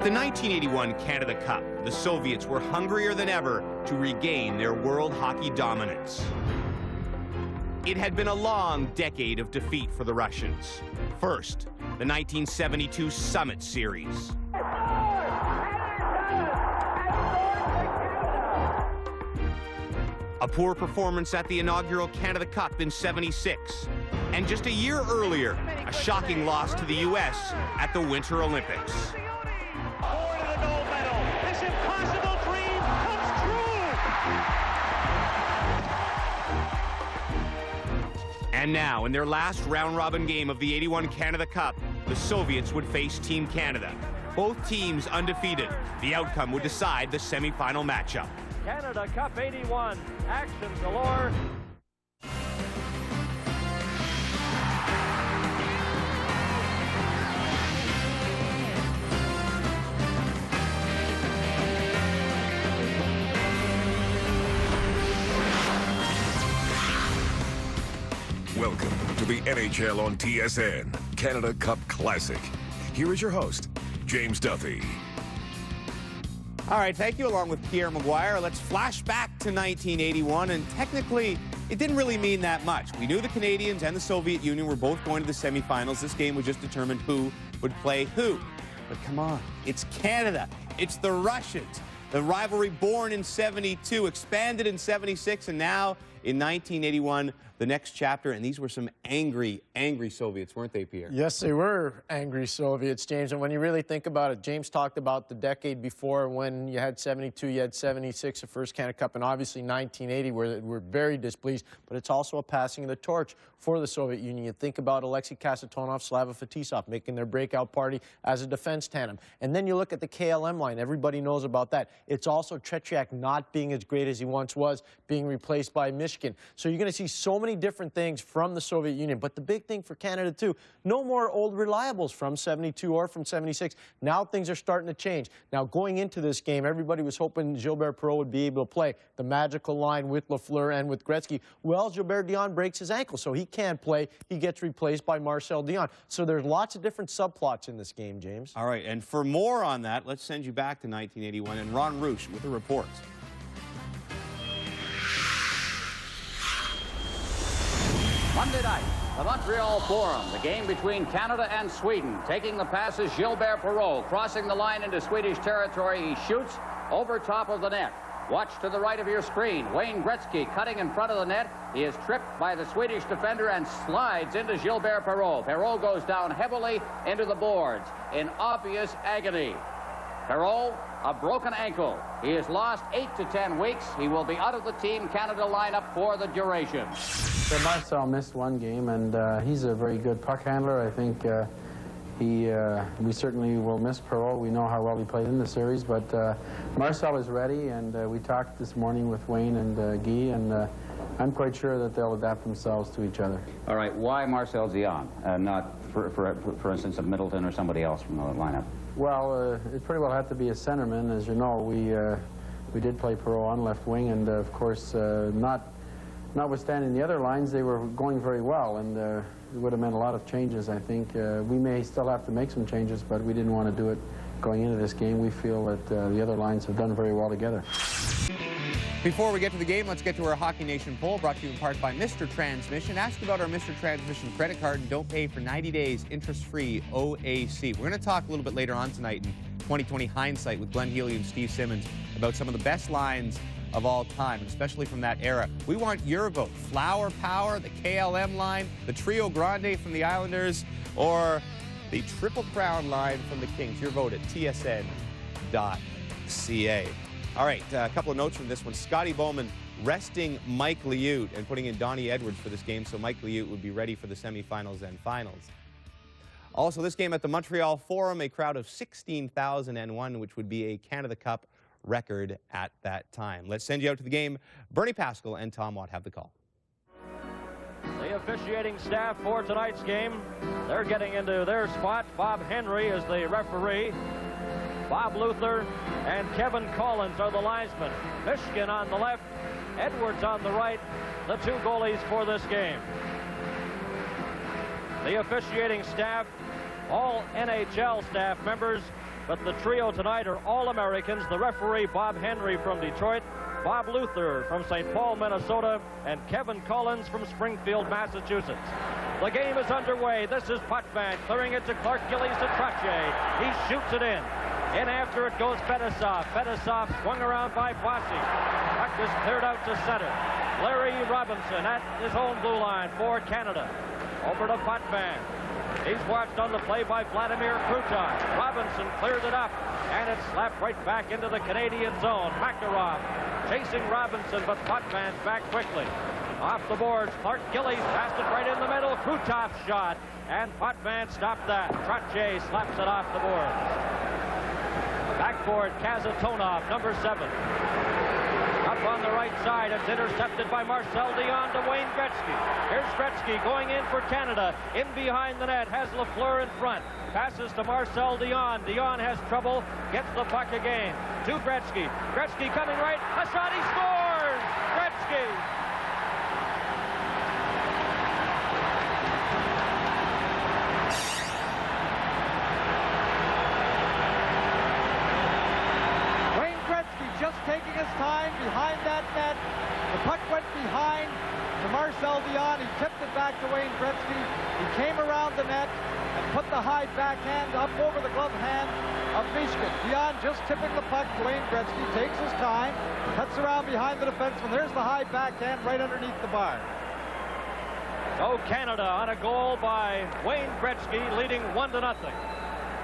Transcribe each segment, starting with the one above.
At the 1981 Canada Cup, the Soviets were hungrier than ever to regain their world hockey dominance. It had been a long decade of defeat for the Russians. First, the 1972 Summit Series. A poor performance at the inaugural Canada Cup in '76. And just a year earlier, a shocking loss to the U.S. at the Winter Olympics. And now, in their last round-robin game of the '81 Canada Cup, the Soviets would face Team Canada. Both teams undefeated. The outcome would decide the semifinal matchup. Canada Cup '81, action galore. Welcome to the NHL on TSN Canada Cup Classic. Here is your host, James Duffy. All right, thank you. Along with Pierre Maguire, let's flash back to 1981, and technically, it didn't really mean that much. We knew the Canadians and the Soviet Union were both going to the semifinals. This game would just determine who would play who. But come on, it's Canada. It's the Russians. The rivalry born in '72, expanded in '76, and now in 1981, the next chapter. And these were some angry, angry Soviets, weren't they, Pierre? Yes, they were angry Soviets, James. And when you really think about it, James talked about the decade before when you had '72, you had '76, the first Canada Cup, and obviously 1980, where we're very displeased. But it's also a passing of the torch for the Soviet Union. You think about Alexei Kasatonov, Slava Fetisov making their breakout party as a defense tandem. And then you look at the KLM line. Everybody knows about that. It's also Tretyak not being as great as he once was, being replaced by Michigan. So you're going to see so many different things from the Soviet Union. But the big thing for Canada, too, no more old reliables from '72 or from '76. Now things are starting to change. Now, going into this game, everybody was hoping Gilbert Perreault would be able to play the magical line with Lefleur and with Grettzky. Well, Gilbert Dionne breaks his ankle, so he can't play. He gets replaced by Marcel Dionne. So there's lots of different subplots in this game, James. All right, and for more on that, let's send you back to 1981 and Ron Roosh with a report. Monday night, the Montreal Forum, the game between Canada and Sweden. Taking the pass is Gilbert Perreault, crossing the line into Swedish territory. He shoots over top of the net. Watch to the right of your screen. Wayne Grettzky cutting in front of the net. He is tripped by the Swedish defender and slides into Gilbert Perreault. Perreault goes down heavily into the boards in obvious agony. Perreault, a broken ankle. He has lost 8 to 10 weeks. He will be out of the Team Canada lineup for the duration. So Marcel missed one game, and he's a very good puck handler. I think we certainly will miss Perreault. We know how well he played in the series, but Marcel is ready, and we talked this morning with Wayne and Guy, and I'm quite sure that they'll adapt themselves to each other. All right, why Marcel Dionne, not, for instance, a Middleton or somebody else from the lineup? Well, it pretty well had to be a centerman. As you know, we did play Perreault on left wing, and of course, notwithstanding the other lines, they were going very well, and it would have meant a lot of changes, I think. We may still have to make some changes, but we didn't want to do it going into this game. We feel that the other lines have done very well together. Before we get to the game, let's get to our Hockey Nation poll, brought to you in part by Mr. Transmission. Ask about our Mr. Transmission credit card and don't pay for 90 days interest-free OAC. We're going to talk a little bit later on tonight in 2020 Hindsight with Glenn Healy and Steve Simmons about some of the best lines of all time, especially from that era. We want your vote. Flower Power, the KLM line, the Trio Grande from the Islanders, or the Triple Crown line from the Kings. Your vote at tsn.ca. All right, a couple of notes from this one. Scotty Bowman resting Mike Liut and putting in Donnie Edwards for this game so Mike Liut would be ready for the semifinals and finals. Also, this game at the Montreal Forum, a crowd of 16,001, which would be a Canada Cup record at that time. Let's send you out to the game. Bernie Pascal and Tom Watt have the call. The officiating staff for tonight's game, they're getting into their spot. Bob Henry is the referee. Bob Luther and Kevin Collins are the linesmen. Michigan on the left, Edwards on the right, the two goalies for this game. The officiating staff, all NHL staff members, But the trio tonight are all Americans. The referee, Bob Henry from Detroit, Bob Luther from St. Paul, Minnesota, and Kevin Collins from Springfield, Massachusetts. The game is underway. This is Potwin clearing it to Clark, Gillis to Trottье. He shoots it in. In after it goes Fetisov. Fetisov swung around by Bossi. Puck is cleared out to center. Lэрry Robinson at his own blue line for Canada. Over to Potwin. He's watched on the play by Vladimir Krutov. Robinson cleared it up, and it slapped right back into the Canadian zone. Makarov chasing Robinson, but Potwin's back quickly. Off the boards, Clark, Gillis passed it right in the middle. Krutov's shot, and Potwin stopped that. Trottье slaps it off the boards. Backboard, Kazatonov, number 7. Up on the right side, it's intercepted by Marcel Dionn to Wayne Grettzky. Here's Grettzky going in for Canada. In behind the net, has Lefleur in front. Passes to Marcel Dionn. Dionn has trouble, gets the puck again. To Grettzky. Grettzky coming right. A shot, he scores! Grettzky! Just taking his time behind that net. The puck went behind to Marcel Dionn. He tipped it back to Wayne Grettzky. He came around the net and put the high backhand up over the glove hand of Mishkin. Dionn just tipping the puck to Wayne Grettzky, takes his time, cuts around behind the defenseman. There's the high backhand right underneath the bar. So Canada on a goal by Wayne Grettzky, leading 1-0.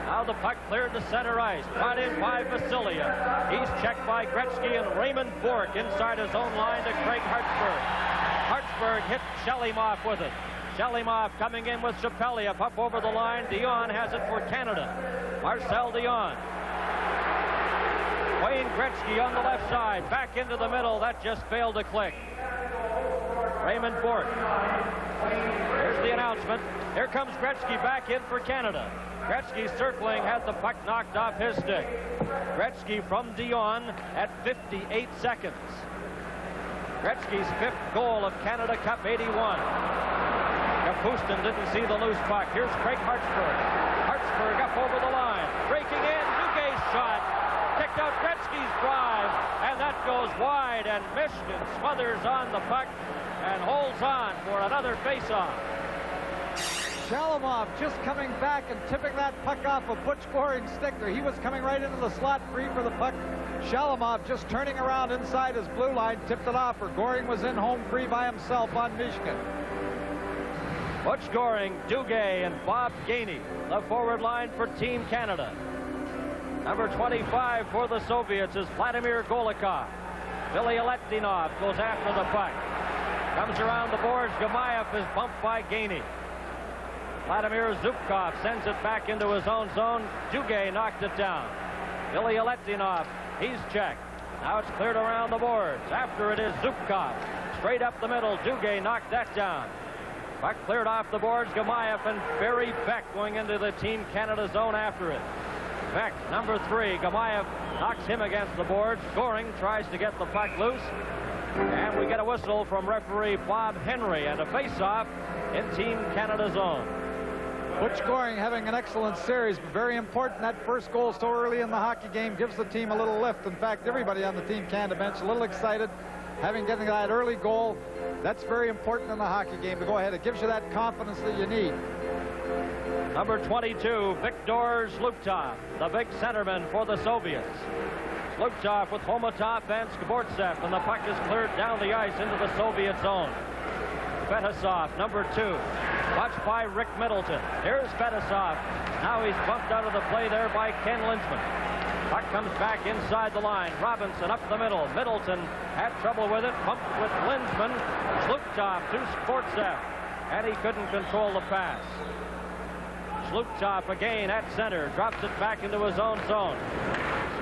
Now the puck cleared to center ice, brought in by Vasilia. He's checked by Grettzky and Raymond Burk inside his own line to Craig Hартсбурg. Hартсбурg hit Shalimov with it. Shalimov coming in with Shapeliev up over the line. Dionn has it for Canada. Marcel Dionn. Wayne Grettzky on the left side, back into the middle. That just failed to click. Raymond Burk. Here's the announcement. Here comes Grettzky back in for Canada. Grettzky circling, had the puck knocked off his stick. Grettzky from Dionn at 58 seconds. Gretzky's 5th goal of Canada Cup 81. Kapustin didn't see the loose puck. Here's Craig Hартсбурg. Hартсбурg up over the line. Breaking in, Duguay's shot. Kicked out Gretzky's drive, and that goes wide, and Mishkin smothers on the puck and holds on for another face-off. Shalimov just coming back and tipping that puck off of Butch Goring's stick there. He was coming right into the slot free for the puck. Shalimov just turning around inside his blue line, tipped it off, or Goring was in home free by himself on Mishkin. Butch Goring, Duguay, and Bob Geyni, the forward line for Team Canada. Number 25 for the Soviets is Vladimir Golikov. Billy Aletinov goes after the puck. Comes around the boards. Gamayev is bumped by Geyni. Vladimir Zubkov sends it back into his own zone. Duguay knocked it down. Billy Aletinov, he's checked. Now it's cleared around the boards. After it is Zubkov. Straight up the middle. Duguay knocked that down. Puck cleared off the boards. Gamayev and Barry Beck going into the Team Canada zone after it. Beck, number 3. Gamayev knocks him against the boards. Goring tries to get the puck loose. And we get a whistle from referee Bob Henry and a face-off in Team Canada zone. Butch Goring having an excellent series, but very important. That first goal so early in the hockey game gives the team a little lift. In fact, everybody on the Team Canada bench a little excited, having getting that early goal. That's very important in the hockey game to go ahead. It gives you that confidence that you need. Number 22, Viktor Zhlukov, the big centerman for the Soviets. Zhlukov with Homatov and Skvortsov, and the puck is cleared down the ice into the Soviet zone. Fetisov, number 2, watched by Rick Middleton. Here's Fetisov. Now he's bumped out of the play there by Ken Lindsman. Puck comes back inside the line. Robinson up the middle. Middleton had trouble with it. Bumped with Lindsman. Zhlukov to Skvortsov, and he couldn't control the pass. Zhlukov again at center. Drops it back into his own zone.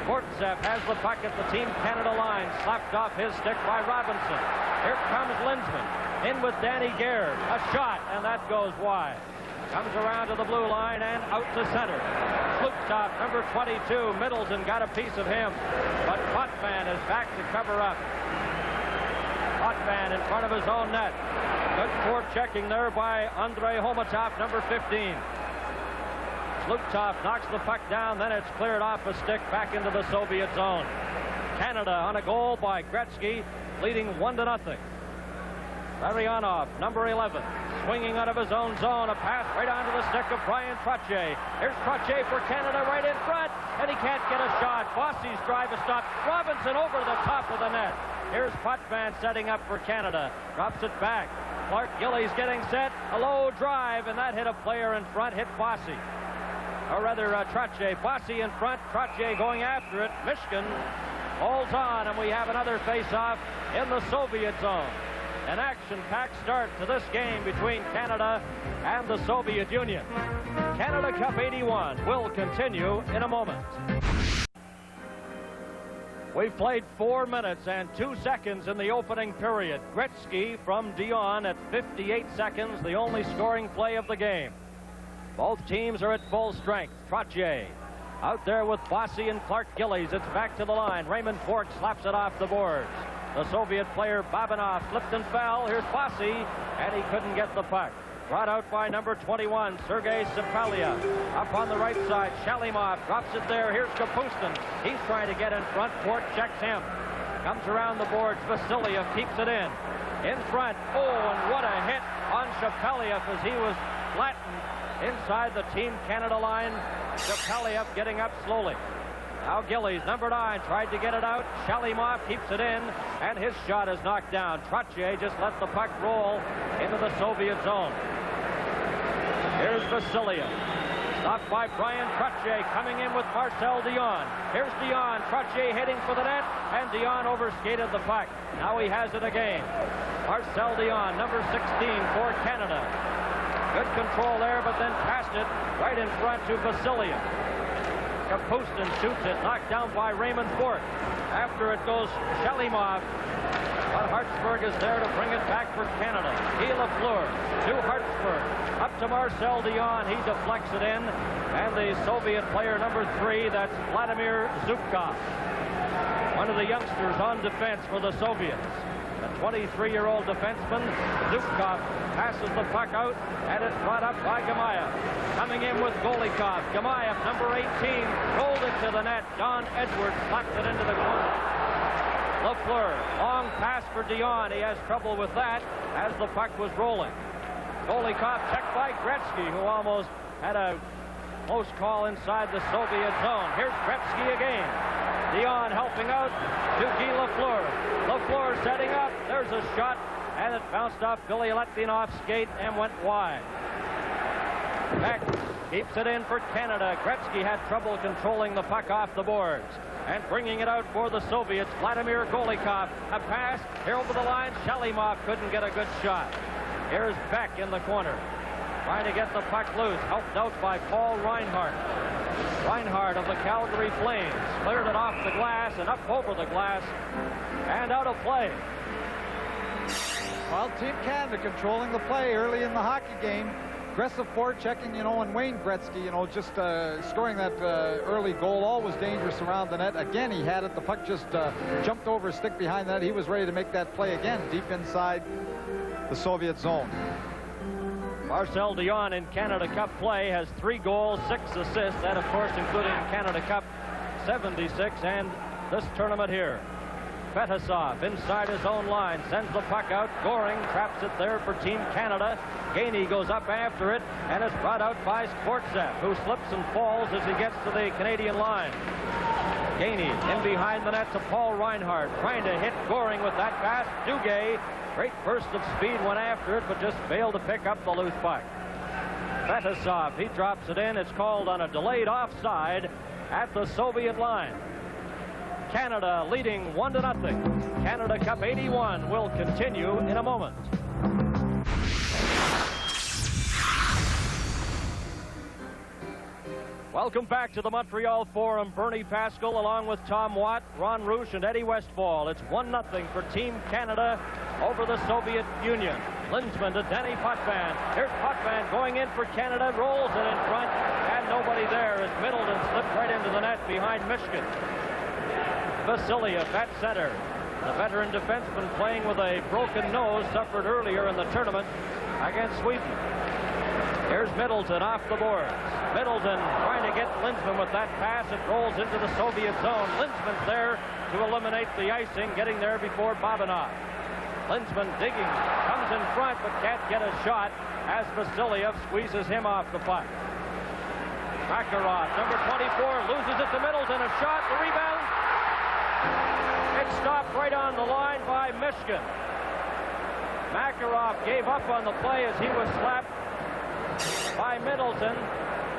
Skvortsov has the puck at the Team Canada line. Slapped off his stick by Robinson. Here comes Lindsman. In with Danny Gare. A shot, and that goes wide. Comes around to the blue line and out to center. Zhlukov, number 22. Middleton got a piece of him, but Potwin is back to cover up. Potwin in front of his own net. Good forechecking there by Andrei Homatov, number 15. Lutov knocks the puck down, then it's cleared off a stick back into the Soviet zone. Canada on a goal by Grettzky, leading 1-0. Larionov, number 11, swinging out of his own zone, a pass right onto the stick of Brian Trottье. Here's Trottье for Canada right in front, and he can't get a shot. Bossi's drive is stopped. Robinson over the top of the net. Here's Potwin setting up for Canada. Drops it back. Clark Gillis getting set. A low drive, and that hit a player in front, hit Bossi. Or rather, Trottье. Bossi in front, Trottьe going after it. Michigan holds on, and we have another face-off in the Soviet zone. An action-packed start to this game between Canada and the Soviet Union. Canada Cup 81 will continue in a moment. We've played 4 minutes and 2 seconds in the opening period. Grettzky from Dionn at 58 seconds, the only scoring play of the game. Both teams are at full strength. Trottье out there with Bossi and Clark Gillis. It's back to the line. Raymond Bork slaps it off the boards. The Soviet player Babanov slipped and fell. Here's Bossi, and he couldn't get the puck. Brought out by number 21, Sergei Sapalia. Up on the right side, Shalimov drops it there. Here's Kapustin. He's trying to get in front. Bork checks him. Comes around the boards. Vasiliev keeps it in. In front. Oh, and what a hit on Shapeliev as he was flattened inside the Team Canada line. Shapeliev getting up slowly. Now Gillis, number 9, tried to get it out. Shalimov keeps it in, and his shot is knocked down. Trottье just let the puck roll into the Soviet zone. Here's Vasiliev. Stopped by Brian Trottье, coming in with Marcel Dionn. Here's Dionn. Trottьe heading for the net, and Dionn overskated the puck. Now he has it again. Marcel Dionn, number 16 for Canada. Good control there, but then passed it right in front to Vasiliev. Kapustin shoots it, knocked down by Raymond Bork. After it goes Shalimov, but Hартсбурg is there to bring it back for Canada. Lefleur to Hартсбурg, up to Marcel Dionn. He deflects it in, and the Soviet player number 3, that's Vladimir Zubkov, one of the youngsters on defense for the Soviets. A 23-year-old defenseman. Zubkov passes the puck out, and it's brought up by Gamayev. Coming in with Golikov. Gamayev, number 18, rolled it to the net. Don Edwards knocked it into the corner. Lefleur, long pass for Dionn. He has trouble with that as the puck was rolling. Golikov checked by Grettzky, who almost had a close call inside the Soviet zone. Here's Grettzky again. Dionn helping out to Guy Lefleur. Lefleur setting up. There's a shot, and it bounced off Billy Letvinov's skate and went wide. Beck keeps it in for Canada. Grettzky had trouble controlling the puck off the boards. And bringing it out for the Soviets, Vladimir Golikov. A pass, here over the line. Shalimov couldn't get a good shot. Here's Beck in the corner, trying to get the puck loose. Helped out by Paul Reinhart. Reinhart of the Calgary Flames cleared it off the glass and up over the glass and out of play. Well, Team Canada controlling the play early in the hockey game. Aggressive forechecking, and Wayne Grettzky, just scoring that early goal, always dangerous around the net. Again, he had it. The puck just jumped over a stick behind that. He was ready to make that play again, deep inside the Soviet zone. Marcel Dionn in Canada Cup play has 3 goals, 6 assists, and of course including Canada Cup 76 and this tournament here. Fetisov inside his own line, sends the puck out. Goring traps it there for Team Canada. Geyni goes up after it, and it's brought out by Sportsev, who slips and falls as he gets to the Canadian line. Geyni in behind the net to Paul Reinhart, trying to hit Goring with that pass. Duguay, great burst of speed, went after it, but just failed to pick up the loose puck. Fetisov, he drops it in. It's called on a delayed offside at the Soviet line. Canada leading 1-0. Canada Cup 81 will continue in a moment. Welcome back to the Montreal Forum. Bernie Pascal along with Tom Watt, Ron Roush, and Eddie Westfall. It's 1-0 for Team Canada over the Soviet Union. Linsman to Denny Potvin. Here's Potvin going in for Canada, rolls it in front, and nobody there as Middleton slipped right into the net behind Michigan. Vasiliev at center. The veteran defenseman playing with a broken nose, suffered earlier in the tournament. against Sweden. Here's Middleton off the boards. Middleton trying to get Lindsman with that pass. It rolls into the Soviet zone. Lindsman's there to eliminate the icing, getting there before Babanov. Lindsman digging, comes in front but can't get a shot as Vasiliev squeezes him off the puck. Makarov, number 24, loses it to Middleton. A shot, the rebound. It's stopped right on the line by Mishkin. Makarov gave up on the play as he was slapped by Middleton,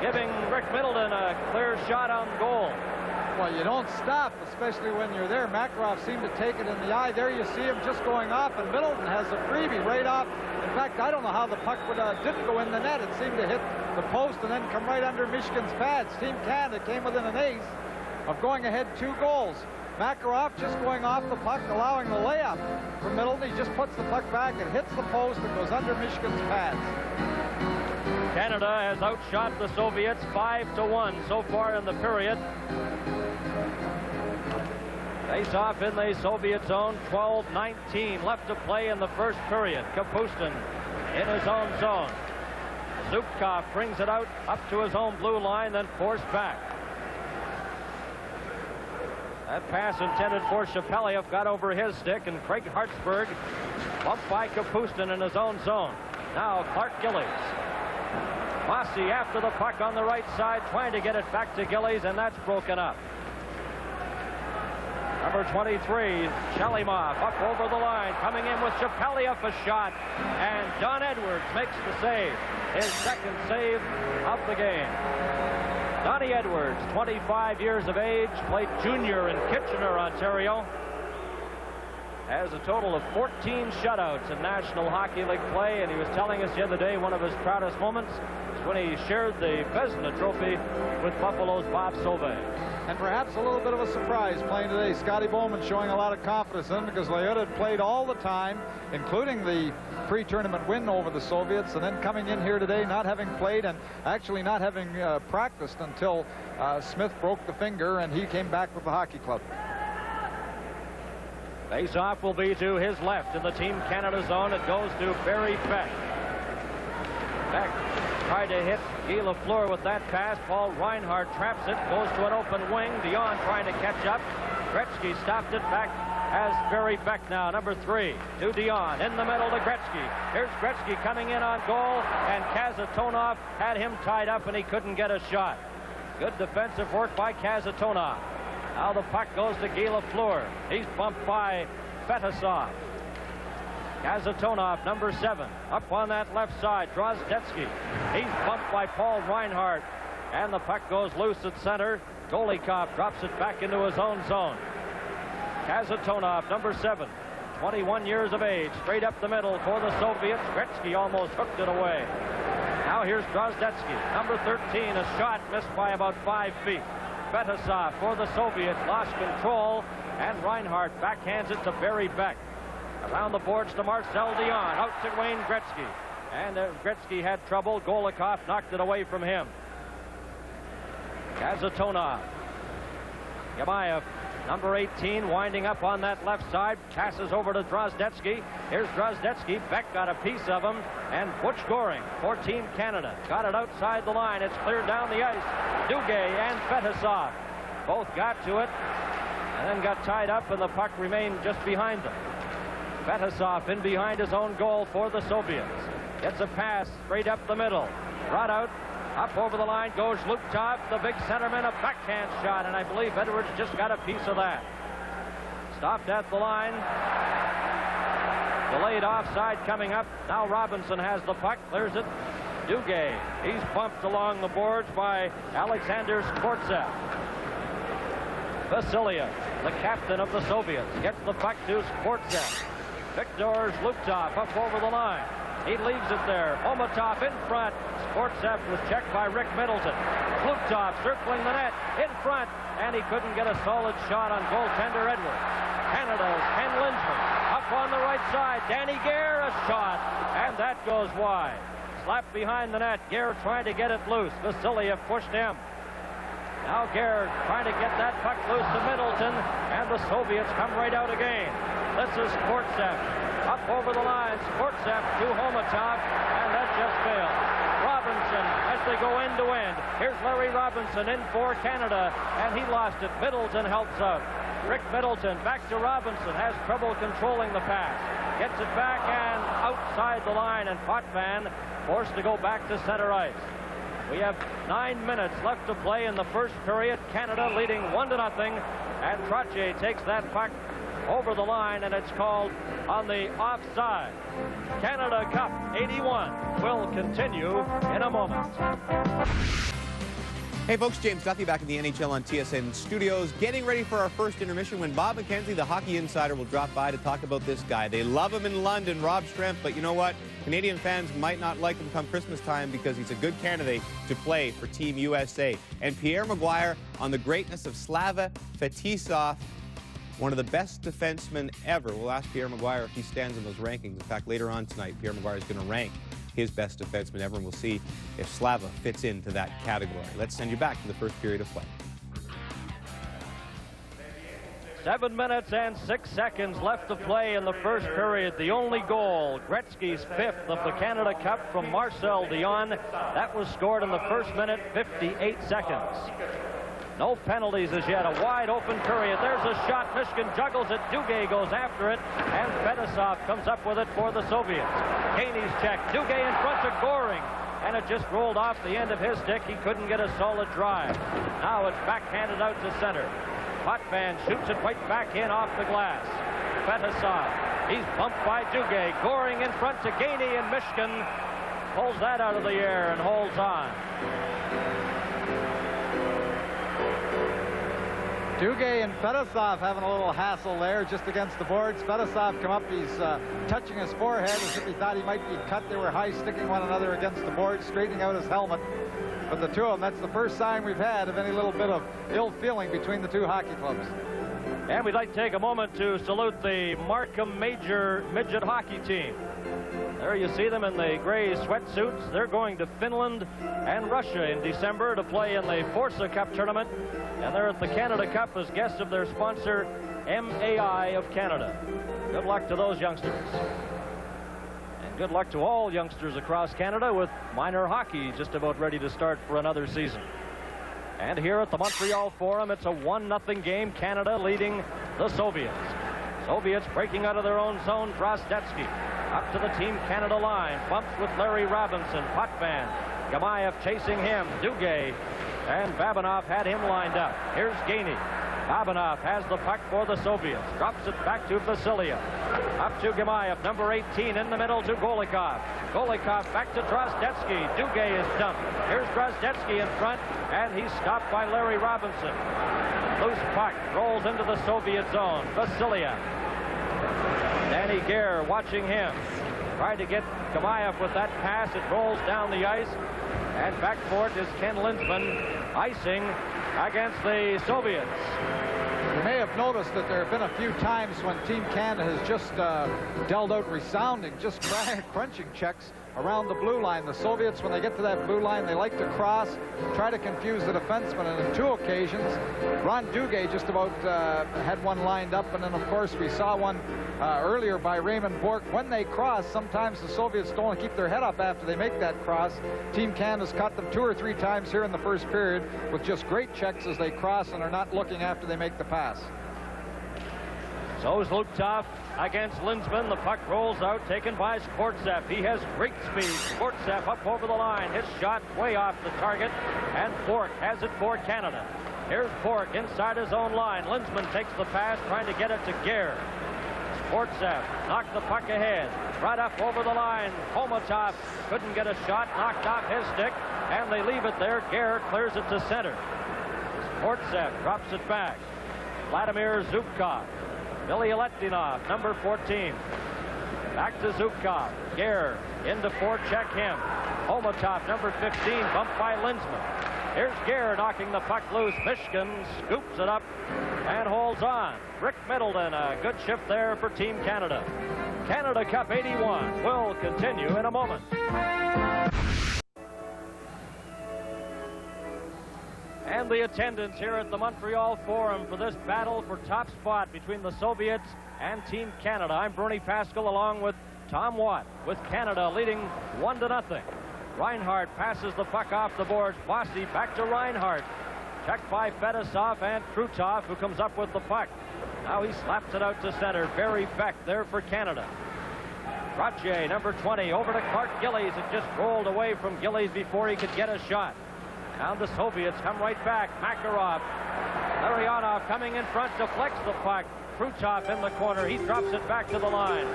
giving Rick Middleton a clear shot on goal. Well, you don't stop, especially when you're there. Makarov seemed to take it in the eye. There you see him just going off, and Middleton has a freebie right off. In fact, I don't know how the puck didn't go in the net. It seemed to hit the post and then come right under Michigan's pads. Team Canada came within an ace of going ahead 2 goals. Makarov just going off the puck, allowing the layup for Middleton. He just puts the puck back, it hits the post, and goes under Michigan's pads. Canada has outshot the Soviets 5-1 so far in the period. Face off in the Soviet zone, 12-19 left to play in the first period. Kapustin in his own zone. Zubkov brings it out up to his own blue line, then forced back. That pass intended for Shapeliev got over his stick, and Craig Hартсбурg bumped by Kapustin in his own zone. Now Clark Gillis. Bossi after the puck on the right side, trying to get it back to Gillis, and that's broken up. Number 23, Shalimov up over the line, coming in with Shapeliev a shot, and John Edwards makes the save, his second save of the game. Donnie Edwards, 25 years of age, played junior in Kitchener, Ontario. Has a total of 14 shutouts in National Hockey League play, and he was telling us the other day one of his proudest moments is when he shared the Vezina Trophy with Buffalo's Bob Sauvé. And perhaps a little bit of a surprise playing today. Scotty Bowman showing a lot of confidence in him because Lyotta had played all the time, including the pre-tournament win over the Soviets, and then coming in here today not having played and actually not having practiced until Smith broke the finger and he came back with the hockey club. Face-off will be to his left in the Team Canada zone. It goes to Barry Beck. Beck tried to hit Guy Lefleur with that pass. Paul Reinhart traps it, goes to an open wing. Dionn trying to catch up. Grettzki stopped it back as Barry Beck now, number 3, to Dionn. In the middle to Grettzki. Here's Grettzki coming in on goal, and Kazatonov had him tied up, and he couldn't get a shot. Good defensive work by Kazatonov. Now the puck goes to Guy Lefleur. He's bumped by Fetisov. Kazatonov, number 7, up on that left side. Drozdetsky. He's bumped by Paul Reinhart. And the puck goes loose at center. Golikov drops it back into his own zone. Kazatonov, number 7, 21 years of age, straight up the middle for the Soviets. Grettzki almost hooked it away. Now here's Drozdetsky, number 13, a shot missed by about 5 feet. Fetisov for the Soviets lost control, and Reinhart backhands it to Barry Beck. Around the boards to Marcel Dionn, out to Wayne Grettzki. And Grettzki had trouble. Golikov knocked it away from him. Kazatonov. Yamayev, number 18, winding up on that left side. Passes over to Drozdetsky. Here's Drozdetsky. Beck got a piece of him. And Butch Goring for Team Canada. Got it outside the line. It's cleared down the ice. Duguay and Fetisov both got to it and then got tied up, and the puck remained just behind them. Fetisov in behind his own goal for the Soviets. Gets a pass straight up the middle. Brought out. Up over the line goes Luptov, the big centerman, a backhand shot, and I believe Edwards just got a piece of that. Stopped at the line. Delayed offside coming up. Now Robinson has the puck, clears it. Duguay, he's bumped along the boards by Alexander Skvortsev. Vasiliev, the captain of the Soviets, gets the puck to Skvortsev. Viktor Zhluptov up over the line. He leaves it there. Omatov in front. Skvortsev was checked by Rick Middleton. Zhluptov circling the net in front, and he couldn't get a solid shot on goaltender Edwards. Canada's Ken Lindsman up on the right side. Danny Gare, a shot, and that goes wide. Slapped behind the net. Gare trying to get it loose. Vasiliev pushed him. Now Gare trying to get that puck loose to Middleton, and the Soviets come right out again. This is Kortsev. Up over the line, Kortsev to Homatov, and that just failed. Robinson as they go end to end. Here's Larry Robinson in for Canada, and he lost it. Middleton helps out. Rick Middleton back to Robinson, has trouble controlling the pass. Gets it back and outside the line, and Potwin forced to go back to center ice. We have 9 minutes left to play in the first period. Canada leading 1-0, and Trottье takes that puck over the line, and it's called on the offside. Canada Cup 81 will continue in a moment. Hey folks, James Duthie back in the NHL on TSN studios, getting ready for our first intermission when Bob McKenzie, the hockey insider, will drop by to talk about this guy. They love him in London, Rob Stremp, but you know what? Canadian fans might not like him come Christmas time because he's a good candidate to play for Team USA. And Pierre Maguire on the greatness of Slava Fetisov, one of the best defensemen ever. We'll ask Pierre Maguire if he stands in those rankings. In fact, later on tonight, Pierre Maguire is going to rank his best defenseman ever, and we'll see if Slava fits into that category. Let's send you back to the first period of play. 7 minutes and 6 seconds left to play in the first period. The only goal, Gretcky's 5th of the Canada Cup from Marcel Dionn. That was scored in the first minute, 58 seconds. No penalties as yet. A wide open period. There's a shot. Michigan juggles it. Duguay goes after it. And Fetisov comes up with it for the Soviets. Geyni's check. Duguay in front of Goring. And it just rolled off the end of his stick. He couldn't get a solid drive. Now it's backhanded out to center. Potwin shoots it right back in off the glass. Fetisov. He's bumped by Duguay. Goring in front to Geyni, and Michigan pulls that out of the air and holds on. Duguay and Fetisov having a little hassle there just against the boards. Fetisov come up, he's touching his forehead as if he thought he might be cut. They were high-sticking one another against the boards, straightening out his helmet. But the two of them, that's the first sign we've had of any little bit of ill feeling between the two hockey clubs. And we'd like to take a moment to salute the Markham Major Midget Hockey Team. There you see them in the gray sweatsuits. They're going to Finland and Russia in December to play in the Forza Cup tournament. And they're at the Canada Cup as guests of their sponsor, MAI of Canada. Good luck to those youngsters. And good luck to all youngsters across Canada with minor hockey just about ready to start for another season. And here at the Montreal Forum, it's a 1-0 game. Canada leading the Soviets. Soviets breaking out of their own zone. Drozdetsky up to the Team Canada line. Bumps with Larry Robinson. Potwin. Gamayev chasing him. Duguay. And Babinov had him lined up. Here's Geyni. Babinov has the puck for the Soviets. Drops it back to Vasilia. Up to Gamayev, number 18, in the middle to Golikov. Golikov back to Drozdetsky. Duguay is dumped. Here's Drozdetsky in front, and he's stopped by Larry Robinson. Loose puck rolls into the Soviet zone. Vasilia. Danny Gare watching him. Tried to get Gamayev with that pass. It rolls down the ice. And back for it is Ken Lindsman, icing against the Soviets. You may have noticed that there have been a few times when Team Canada has just dealt out resounding, just crunching checks around the blue line. The Soviets, when they get to that blue line, they like to cross, try to confuse the defenseman, and on 2 occasions, Ron Duguay just about had one lined up, and then of course we saw one earlier by Raymond Burk. When they cross, sometimes the Soviets don't want to keep their head up after they make that cross. Team Canada's caught them 2 or 3 times here in the first period with just great checks as they cross and are not looking after they make the pass. So is Lutov against Lindsman. The puck rolls out, taken by Kortsev. He has great speed. Kortsev up over the line. His shot way off the target, and Bork has it for Canada. Here's Bork inside his own line. Lindsman takes the pass, trying to get it to Gare. Kortsev knocked the puck ahead. Right up over the line. Homatov couldn't get a shot, knocked off his stick, and they leave it there. Gare clears it to center. Kortsev drops it back. Vladimir Zubkov. Billy Aletinov, number 14. Back to Zubkov. Gare into forecheck him. Homatov, number 15, bumped by Lindsman. Here's Gare knocking the puck loose. Michigan scoops it up and holds on. Rick Middleton, a good shift there for Team Canada. Canada Cup 81 will continue in a moment. And and the attendance here at the Montreal Forum for this battle for top spot between the Soviets and Team Canada. I'm Bernie Pascal along with Tom Watt, with Canada leading 1-0. Reinhart passes the puck off the boards. Bossi back to Reinhart. Checked by Fetisov and Krutov, who comes up with the puck. Now he slaps it out to center. Barry Beck there for Canada. Trottье, number 20, over to Clark Gillis. It just rolled away from Gillis before he could get a shot. Now the Soviets come right back. Makarov. Larionov coming in front, deflects the puck. Krutov in the corner. He drops it back to the line.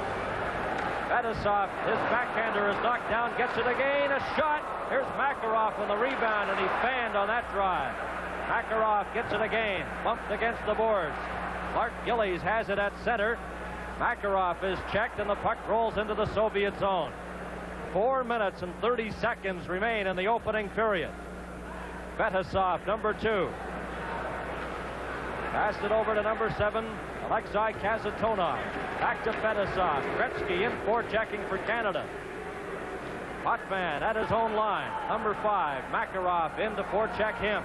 Fetisov, his backhander is knocked down, gets it again, a shot. Here's Makarov on the rebound, and he fanned on that drive. Makarov gets it again, bumped against the boards. Clark Gillis has it at center. Makarov is checked, and the puck rolls into the Soviet zone. 4 minutes and 30 seconds remain in the opening period. Fetisov, number 2. Passed it over to number 7, Alexei Kazatonov. Back to Fetisov. Grettzki in forechecking for Canada. Potman at his own line. Number 5, Makarov in to forecheck him.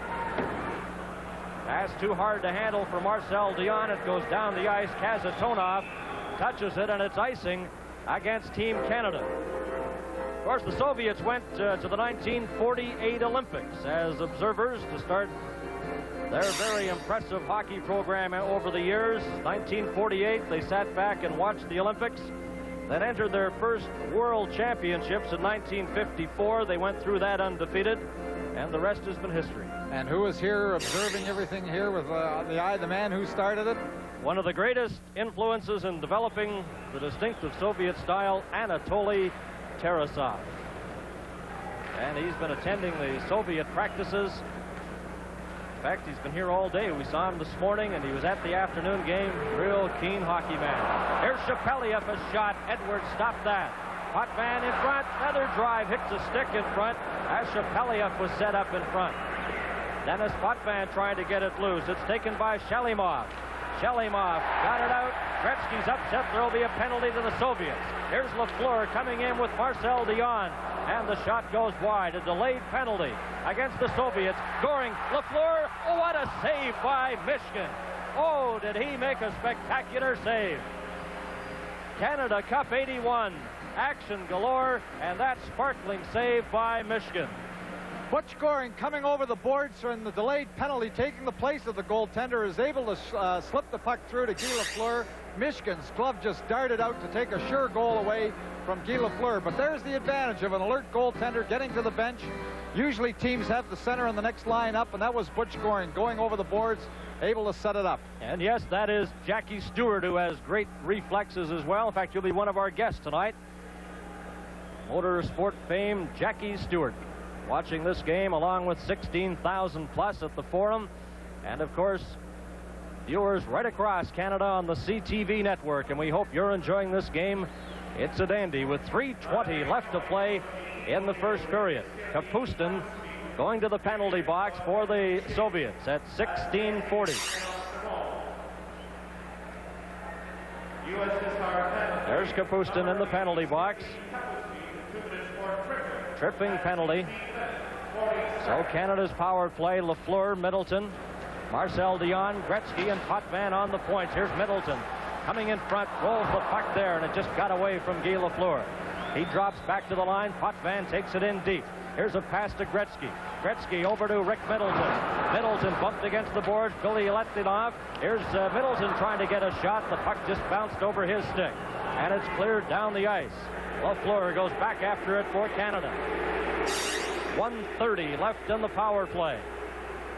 Pass too hard to handle for Marcel Dionn. It goes down the ice. Kazatonov touches it, and it's icing against Team Canada. Of course, the Soviets went to the 1948 Olympics as observers to start their very impressive hockey program over the years. 1948, they sat back and watched the Olympics, then entered their first World Championships in 1954. They went through that undefeated, and the rest has been history. And who is here observing everything here with the eye, the man who started it? One of the greatest influences in developing the distinctive Soviet style, Anatoly Tarasov. And he's been attending the Soviet practices. In fact, he's been here all day. We saw him this morning, and he was at the afternoon game. Real keen hockey man. Here's Shapeliev, a shot. Edwards stopped that. Potman in front. Another drive hits a stick in front as Shapeliev was set up in front. Dennis Potman trying to get it loose. It's taken by Shalimov. Shalimov got it out. Grettzky's upset. There'll be a penalty to the Soviets. Here's Lefleur coming in with Marcel Dionn. And the shot goes wide. A delayed penalty against the Soviets. Scoring Lefleur. Oh, what a save by Michigan. Oh, did he make a spectacular save. Canada Cup 81. Action galore. And that sparkling save by Michigan. Butch Goring coming over the boards from the delayed penalty, taking the place of the goaltender, is able to slip the puck through to Guy Lefleur. Michigan's glove just darted out to take a sure goal away from Guy Lefleur. But there's the advantage of an alert goaltender getting to the bench. Usually teams have the center and the next line up, and that was Butch Goring going over the boards, able to set it up. And yes, that is Jackie Stewart, who has great reflexes as well. In fact, you'll be one of our guests tonight. Motorsport fame Jackie Stewart, watching this game along with 16,000 plus at the Forum, and of course viewers right across Canada on the CTV network. And we hope you're enjoying this game. It's a dandy with 3:20 left to play in the first period. Kapustin going to the penalty box for the Soviets at 16:40. There's Kapustin in the penalty box. Tripping penalty. So Canada's power play, Lefleur, Middleton, Marcel Dionn, Grettzki, and Potvin on the points. Here's Middleton coming in front, rolls the puck there, and it just got away from Guy Lefleur. He drops back to the line. Potvin takes it in deep. Here's a pass to Grettzki. Grettzki over to Rick Middleton. Middleton bumped against the boards. Billy let it off. Here's Middleton trying to get a shot. The puck just bounced over his stick, and it's cleared down the ice. Lefleur goes back after it for Canada. 1:30 left in the power play.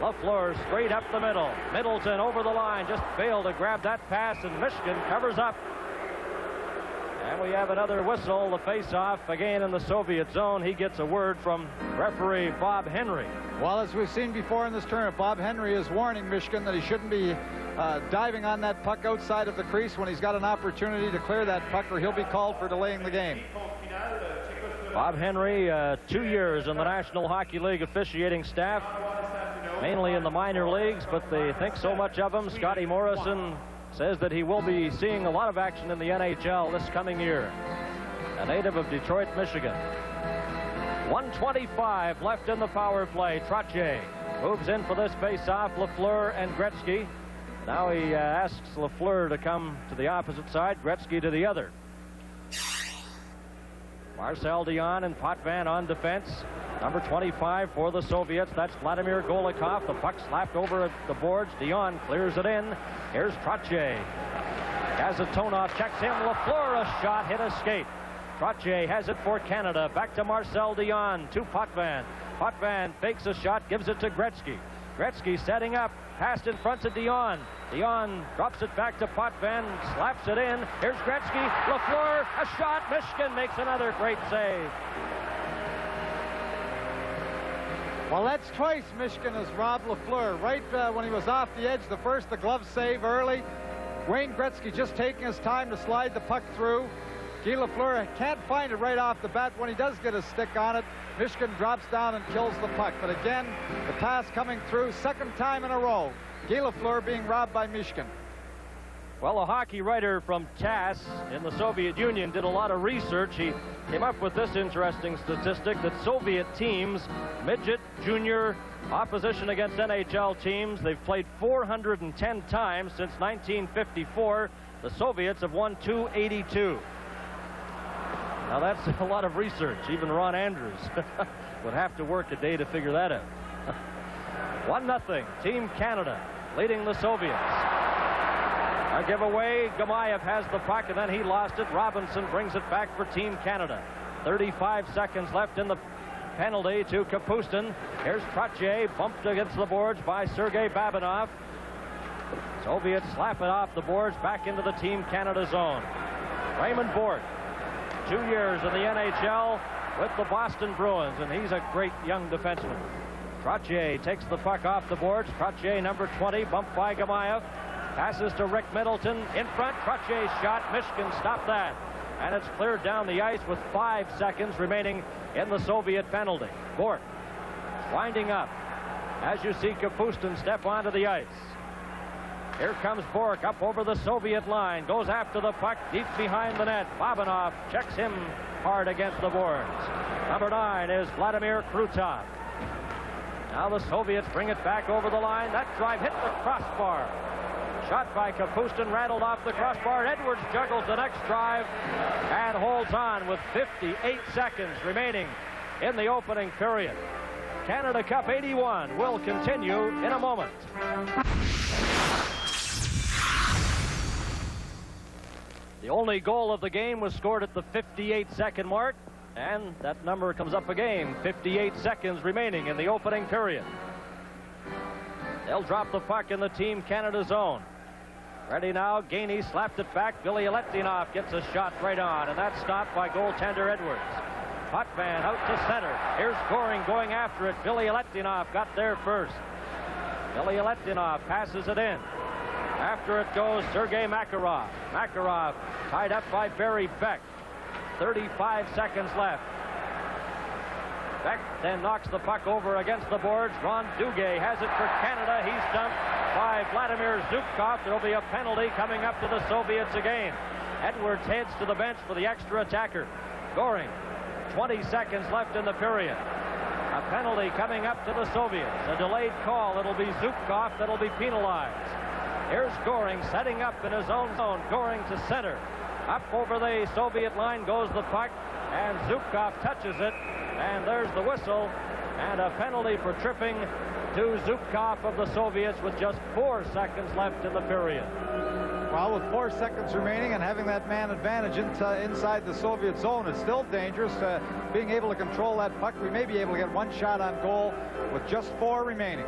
Lefleur straight up the middle. Middleton over the line, just failed to grab that pass, and Michigan covers up. And we have another whistle, the face-off again in the Soviet zone. He gets a word from referee Bob Henry. Well, as we've seen before in this tournament, Bob Henry is warning Michigan that he shouldn't be diving on that puck outside of the crease when he's got an opportunity to clear that puck, or he'll be called for delaying the game. Bob Henry, 2 years in the National Hockey League officiating staff, mainly in the minor leagues, but they think so much of him. Scotty Morrison says that he will be seeing a lot of action in the NHL this coming year. A native of Detroit, Michigan. 1:25 left in the power play. Trottье moves in for this face-off, Lefleur and Grettzky. Now he asks Lefleur to come to the opposite side, Grettzky to the other. Marcel Dionn and Potvin on defense. Number 25 for the Soviets, that's Vladimir Golikov. The puck slapped over at the boards. Dionn clears it in. Here's Trottье. Kazatonov checks him. Lefleur, a shot, hit a skate. Trottье has it for Canada. Back to Marcel Dionn, to Potvin. Potvin fakes a shot, gives it to Grettzky. Grettzky setting up, passed in front to Dionn. Dionn drops it back to Potvin, slaps it in. Here's Grettzky, Lefleur, a shot. Michigan makes another great save. Well, that's twice Michigan has robbed Lefleur. Right when he was off the edge, the glove save early. Wayne Grettzky just taking his time to slide the puck through. Guy Lefleur can't find it right off the bat. When he does get a stick on it, Michigan drops down and kills the puck. But again, the pass coming through, second time in a row. Guy Lefleur being robbed by Michigan. Well, a hockey writer from TASS in the Soviet Union did a lot of research. He came up with this interesting statistic that Soviet teams, midget, junior, opposition against NHL teams, they've played 410 times since 1954. The Soviets have won 282. Now that's a lot of research. Even Ron Andrews would have to work a day to figure that out. 1-0, Team Canada leading the Soviets. A giveaway, Gamayev has the puck and then he lost it. Robinson brings it back for Team Canada. 35 seconds left in the penalty to Kapustin. Here's Trottье, bumped against the boards by Sergei Babinov. Soviets slap it off the boards back into the Team Canada zone. Raymond Bork, 2 years in the NHL with the Boston Bruins, and he's a great young defenseman. Trottье takes the puck off the boards. Trottьe, number 20, bumped by Gamayev. Passes to Rick Middleton in front. Trottьe's shot. Michigan stopped that. And it's cleared down the ice with 5 seconds remaining in the Soviet penalty. Bork winding up as you see Kapustin step onto the ice. Here comes Bork up over the Soviet line. Goes after the puck deep behind the net. Babinov checks him hard against the boards. Number 9 is Vladimir Krutov. Now the Soviets bring it back over the line. That drive hit the crossbar. Shot by Kapustin, rattled off the crossbar. Edwards juggles the next drive and holds on with 58 seconds remaining in the opening period. Canada Cup 81 will continue in a moment. The only goal of the game was scored at the 58-second mark, and that number comes up again. 58 seconds remaining in the opening period. They'll drop the puck in the Team Canada zone. Ready now, Geinie slapped it back. Billy Aletinov gets a shot right on, and that's stopped by goaltender Edwards. Potvin out to center. Here's Goring going after it. Billy Aletinov got there first. Billy Aletinov passes it in. After it goes Sergei Makarov. Makarov tied up by Barry Beck. 35 seconds left. Beck then knocks the puck over against the boards. Ron Duguay has it for Canada. He's dumped by Vladimir Zubkov. There'll be a penalty coming up to the Soviets again. Edwards heads to the bench for the extra attacker. Goring, 20 seconds left in the period. A penalty coming up to the Soviets. A delayed call. It'll be Zubkov that'll be penalized. Here's Goring setting up in his own zone. Goring to center. Up over the Soviet line goes the puck, and Zubkov touches it. And there's the whistle, and a penalty for tripping to Zubkov of the Soviets with just 4 seconds left in the period. Well, with 4 seconds remaining and having that man advantage inside the Soviet zone, it's still dangerous. Being able to control that puck, we may be able to get one shot on goal with just 4 remaining.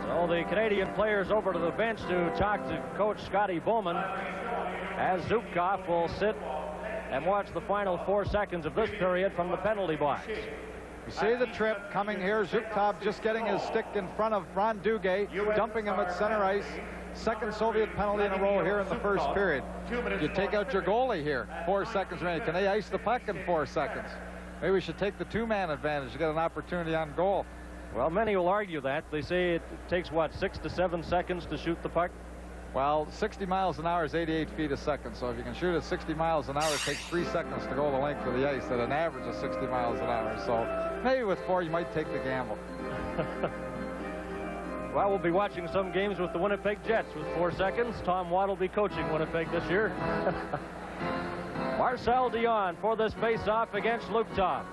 So the Canadian players over to the bench to talk to Coach Scotty Bowman, as Zubkov will sit and watch the final 4 seconds of this period from the penalty box. You see the trip coming here. Zubkov just getting his stick in front of Ron Duguay, dumping him at center ice. Second Soviet penalty in a row here in the first period. You take out your goalie here. 4 seconds remaining. Can they ice the puck in 4 seconds? Maybe we should take the 2-man advantage to get an opportunity on goal. Well, many will argue that. They say it takes, what, 6 to 7 seconds to shoot the puck? Well, 60 miles an hour is 88 feet a second, so if you can shoot at 60 miles an hour, it takes 3 seconds to go the length of the ice at an average of 60 miles an hour. So maybe with 4, you might take the gamble. Well, we'll be watching some games with the Winnipeg Jets with 4 seconds. Tom Watt will be coaching Winnipeg this year. Marcel Dionn for this face-off against Luketov.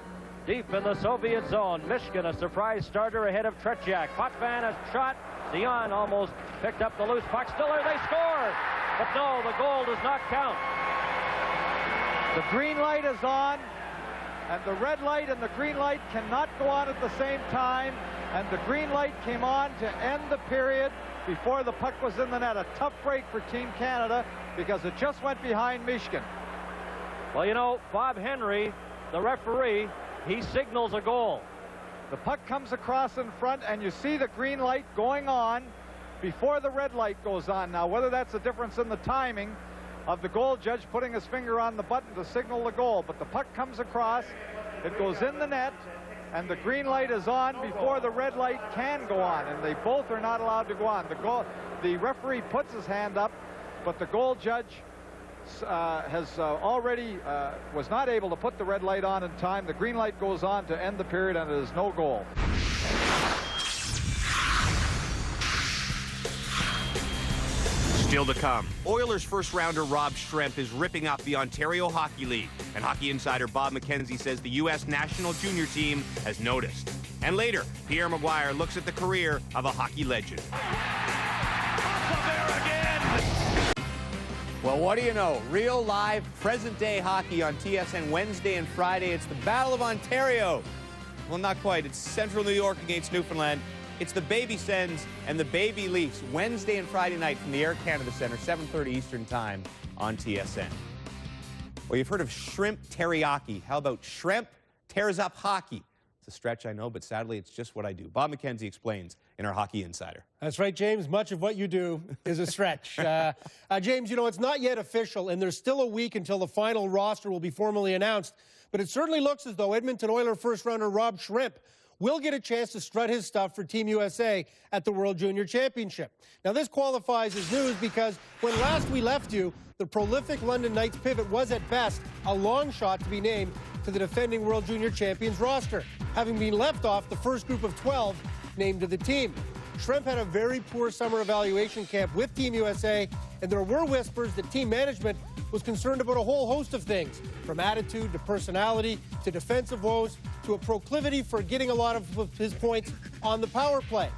Deep in the Soviet zone, Michigan a surprise starter ahead of Tretjak. Potwin has shot. Dionn almost picked up the loose puck. Stiller, they score! But no, the goal does not count. The green light is on, and the red light and the green light cannot go on at the same time. And the green light came on to end the period before the puck was in the net. A tough break for Team Canada because it just went behind Michigan. Well, you know, Bob Henry, the referee, he signals a goal. The puck comes across in front, and you see the green light going on before the red light goes on. Now, whether that's a difference in the timing of the goal judge putting his finger on the button to signal the goal, but the puck comes across, it goes in the net, and the green light is on before the red light can go on, and they both are not allowed to go on. The referee puts his hand up, but the goal judge was not able to put the red light on in time. The green light goes on to end the period, and it is no goal. Still to come, Oilers first-rounder Rob Schremp is ripping up the Ontario Hockey League, and hockey insider Bob McKenzie says the U.S. national junior team has noticed. And later, Pierre Maguire looks at the career of a hockey legend. Well, what do you know? Real, live, present-day hockey on TSN Wednesday and Friday. It's the Battle of Ontario. Well, not quite. It's Central New York against Newfoundland. It's the Baby Sens and the Baby Leafs, Wednesday and Friday night from the Air Canada Centre, 7:30 Eastern Time on TSN. Well, you've heard of shrimp teriyaki. How about shrimp tears up hockey? It's a stretch, I know, but sadly, it's just what I do. Bob McKenzie explains in our Hockey Insider. That's right, James. Much of what you do is a stretch. James, you know, it's not yet official, and there's still a week until the final roster will be formally announced, but it certainly looks as though Edmonton Oilers first-rounder Rob Schremp will get a chance to strut his stuff for Team USA at the World Junior Championship. Now, this qualifies as news because when last we left you, the prolific London Knights pivot was at best a long shot to be named to the defending World Junior Champions roster, having been left off the first group of 12 named to the team. Schremp had a very poor summer evaluation camp with Team USA, and there were whispers that team management was concerned about a whole host of things, from attitude to personality to defensive woes to a proclivity for getting a lot of his points on the power play.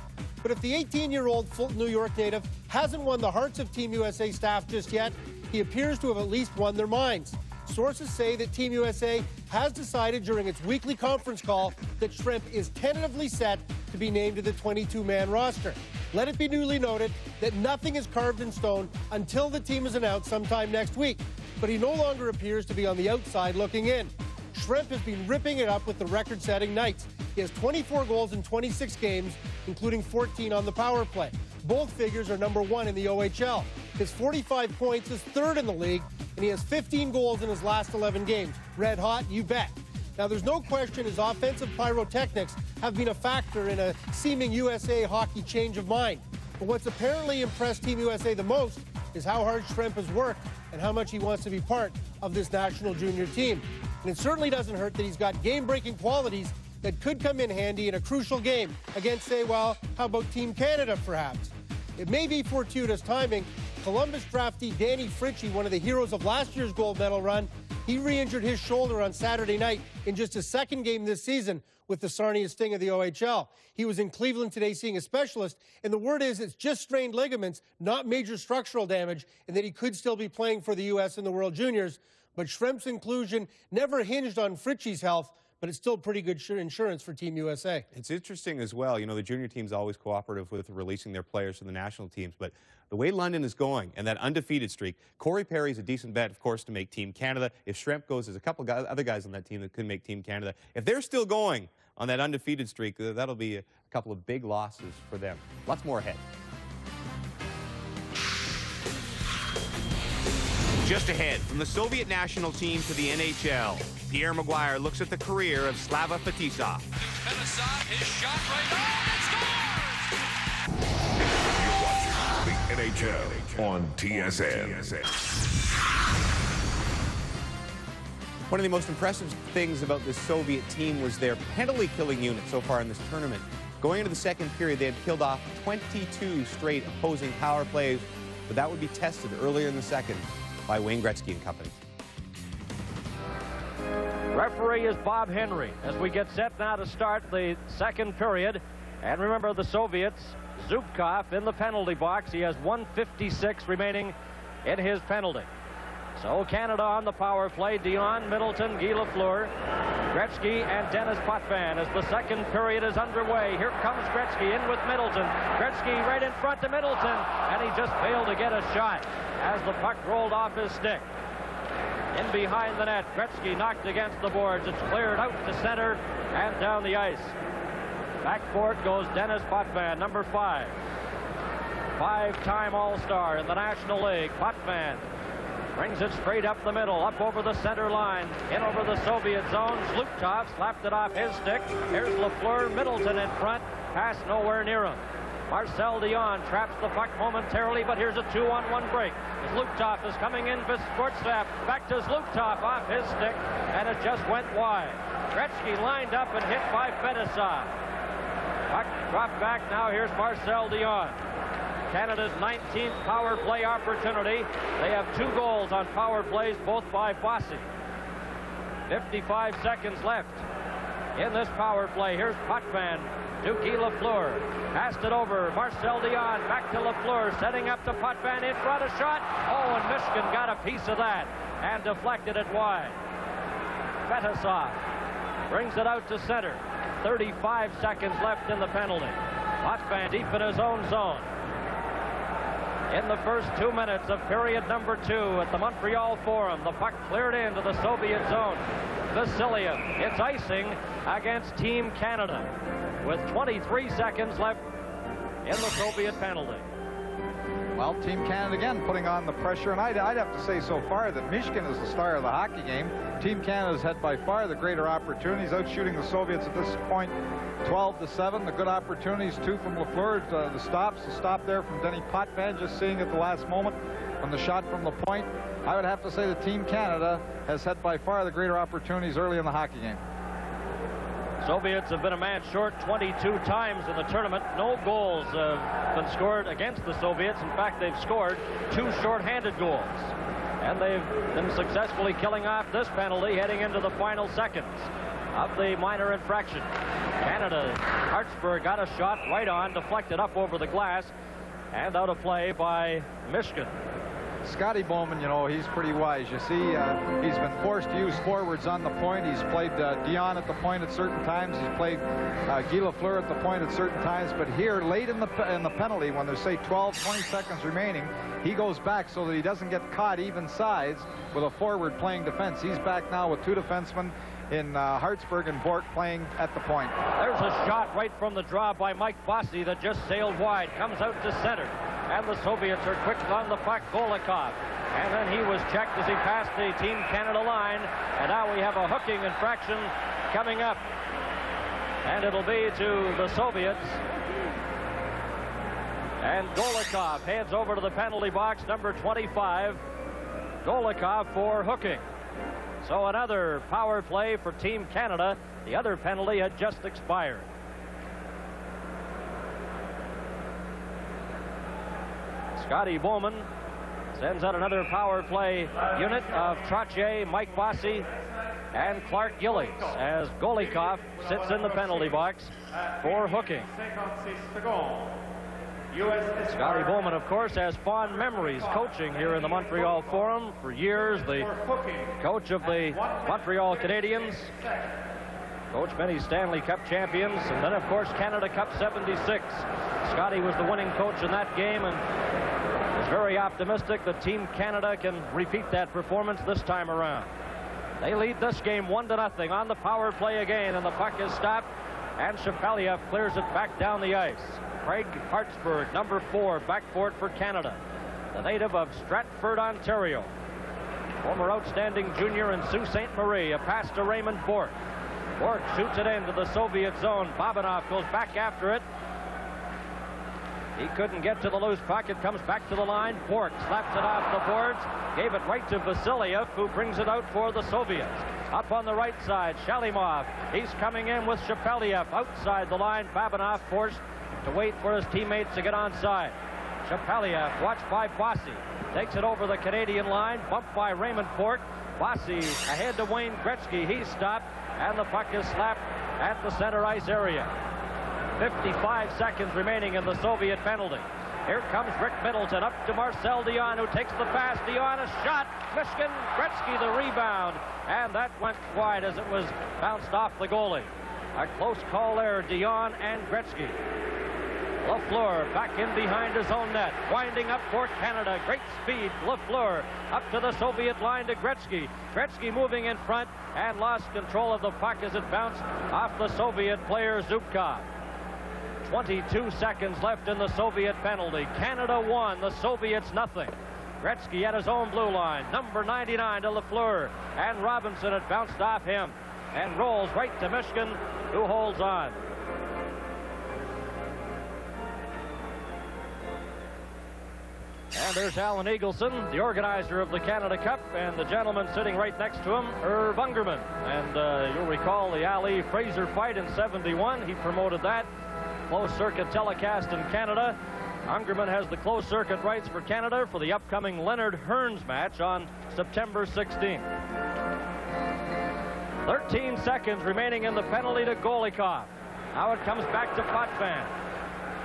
But if the 18-year-old Fulton, New York native hasn't won the hearts of Team USA staff just yet, he appears to have at least won their minds. Sources say that Team USA has decided during its weekly conference call that Schremp is tentatively set to be named to the 22-man roster. Let it be duly noted that nothing is carved in stone until the team is announced sometime next week, but he no longer appears to be on the outside looking in. Schremp has been ripping it up with the record-setting Knights. He has 24 goals in 26 games, including 14 on the power play. Both figures are #1 in the OHL. His 45 points is third in the league, and he has 15 goals in his last 11 games. Red hot, you bet. Now, there's no question his offensive pyrotechnics have been a factor in a seeming USA hockey change of mind. But what's apparently impressed Team USA the most is how hard Schremp has worked and how much he wants to be part of this national junior team. And it certainly doesn't hurt that he's got game-breaking qualities that could come in handy in a crucial game against, say, well, how about Team Canada, perhaps? It may be fortuitous timing. Columbus draftee Danny Fritchie, one of the heroes of last year's gold medal run, he re-injured his shoulder on Saturday night in just his second game this season with the Sarnia Sting of the OHL. He was in Cleveland today seeing a specialist, and the word is it's just strained ligaments, not major structural damage, and that he could still be playing for the U.S. in the World Juniors. But Schremp's inclusion never hinged on Fritchie's health, but it's still pretty good insurance for Team USA. It's interesting as well. You know, the junior team's always cooperative with releasing their players to the national teams, but the way London is going and that undefeated streak, Corey Perry's a decent bet, of course, to make Team Canada. If Schremp goes, there's a couple of other guys on that team that could make Team Canada. If they're still going on that undefeated streak, that'll be a couple of big losses for them. Lots more ahead. Just ahead, from the Soviet national team to the NHL, Pierre Maguire looks at the career of Slava Fetisov. You're watching the NHL on TSN. One of the most impressive things about this Soviet team was their penalty-killing unit so far in this tournament. Going into the second period, they had killed off 22 straight opposing power plays, but that would be tested earlier in the second by Wayne Grettzky and company. Referee is Bob Henry as we get set now to start the second period. And remember, the Soviets, Zubkov in the penalty box. He has 1:56 remaining in his penalty. So Canada on the power play, Dionn, Middleton, Guy Lefleur, Grettzky, and Dennis Potvin as the second period is underway. Here comes Grettzky in with Middleton. Grettzky right in front to Middleton, and he just failed to get a shot as the puck rolled off his stick. In behind the net, Grettzky knocked against the boards. It's cleared out to center and down the ice. Back for it goes Dennis Potvin, number 5. Five-time All-Star in the National League. Potvin brings it straight up the middle, up over the center line, in over the Soviet zone. Zlutov slapped it off his stick. Here's Lefleur, Middleton in front. Pass nowhere near him. Marcel Dionn traps the puck momentarily, but here's a 2-on-1 break. Zlutov is coming in for Sportstaff. Back to Zlutov off his stick, and it just went wide. Grettzky lined up and hit by Fetisov. Puck dropped back. Now here's Marcel Dionn. Canada's 19th power play opportunity. They have 2 goals on power plays, both by Bossi. 55 seconds left in this power play. Here's Potvin to Guy Lefleur. Passed it over. Marcel Dionn back to Lefleur, setting up to Potvin in front. A shot. Oh, and Michigan got a piece of that and deflected it wide. Fetisov brings it out to center. 35 seconds left in the penalty. Potvin deep in his own zone. In the first 2 minutes of period number 2 at the Montreal Forum, the puck cleared into the Soviet zone. Vasiliev, it's icing against Team Canada with 23 seconds left in the Soviet penalty. Well, Team Canada again putting on the pressure, and I'd have to say so far that Michigan is the star of the hockey game. Team Canada's had by far the greater opportunities, outshooting the Soviets at this point 12-7. The good opportunities, 2 from Lefleur, the stop there from Denny Potvin, just seeing at the last moment from the shot from the point. I would have to say that Team Canada has had by far the greater opportunities early in the hockey game. Soviets have been a man short 22 times in the tournament. No goals have been scored against the Soviets. In fact, they've scored 2 shorthanded goals. And they've been successfully killing off this penalty heading into the final seconds of the minor infraction. Canada, Hартсбурg got a shot right on, deflected up over the glass, and out of play by Michigan. Scotty Bowman, you know, he's pretty wise. You see, he's been forced to use forwards on the point. He's played Dionn at the point at certain times. He's played Guy Lefleur at the point at certain times. But here, late in the penalty, when there's, say, 12, 20 seconds remaining, he goes back so that he doesn't get caught even sides with a forward playing defense. He's back now with 2 defensemen in Hартсбурg and Burk playing at the point. There's a shot right from the draw by Mike Bossi that just sailed wide, comes out to center, and the Soviets are quick on the puck. Golikov, and then he was checked as he passed the Team Canada line, and now we have a hooking infraction coming up, and it'll be to the Soviets. And Golikov heads over to the penalty box, number 25. Golikov for hooking. So another power play for Team Canada. The other penalty had just expired. Scotty Bowman sends out another power play unit of Trottье, Mike Bossi, and Clark Gillis as Golikov sits in the penalty box for hooking. Scotty Bowman, of course, has fond memories coaching here in the Montreal Forum. For years, the coach of the Montreal Canadiens, coached many Stanley Cup champions, and then, of course, Canada Cup '76. Scotty was the winning coach in that game and is very optimistic that Team Canada can repeat that performance this time around. They lead this game 1-0 on the power play again, and the puck is stopped, and Shepeliev clears it back down the ice. Craig Hартсбурg, number 4, back for it for Canada. The native of Stratford, Ontario. Former outstanding junior in Sault Ste. Marie. A pass to Raymond Bork. Bork shoots it into the Soviet zone. Babanov goes back after it. He couldn't get to the loose puck. It comes back to the line. Burk slaps it off the boards. Gave it right to Vasiliev, who brings it out for the Soviets. Up on the right side, Shalimov. He's coming in with Shepeliev outside the line. Babinov forced to wait for his teammates to get onside. Shepeliev, watched by Bossi. Takes it over the Canadian line. Bumped by Raymond Burk. Bossi ahead to Wayne Grettzky. He's stopped, and the puck is slapped at the center ice area. 55 seconds remaining in the Soviet penalty. Here comes Rick Middleton up to Marcel Dionn, who takes the pass. Dionn, a shot. Michigan, Grettzky the rebound. And that went wide as it was bounced off the goalie. A close call there, Dionn and Grettzky. Lefleur back in behind his own net. Winding up for Canada. Great speed. Lefleur up to the Soviet line to Grettzky. Grettzky moving in front and lost control of the puck as it bounced off the Soviet player Zubkov. 22 seconds left in the Soviet penalty. Canada 1, the Soviets nothing. Grettzky at his own blue line. Number 99 to Lefleur. And Robinson had bounced off him and rolls right to Michigan, who holds on. And there's Alan Eagleson, the organizer of the Canada Cup, and the gentleman sitting right next to him, Irv Ungerman. And you'll recall the Ali Fraser fight in '71. He promoted that. Closed circuit telecast in Canada. Ungerman has the closed circuit rights for Canada for the upcoming Leonard Hearns match on September 16th. 13 seconds remaining in the penalty to Golikov. Now it comes back to Potvin.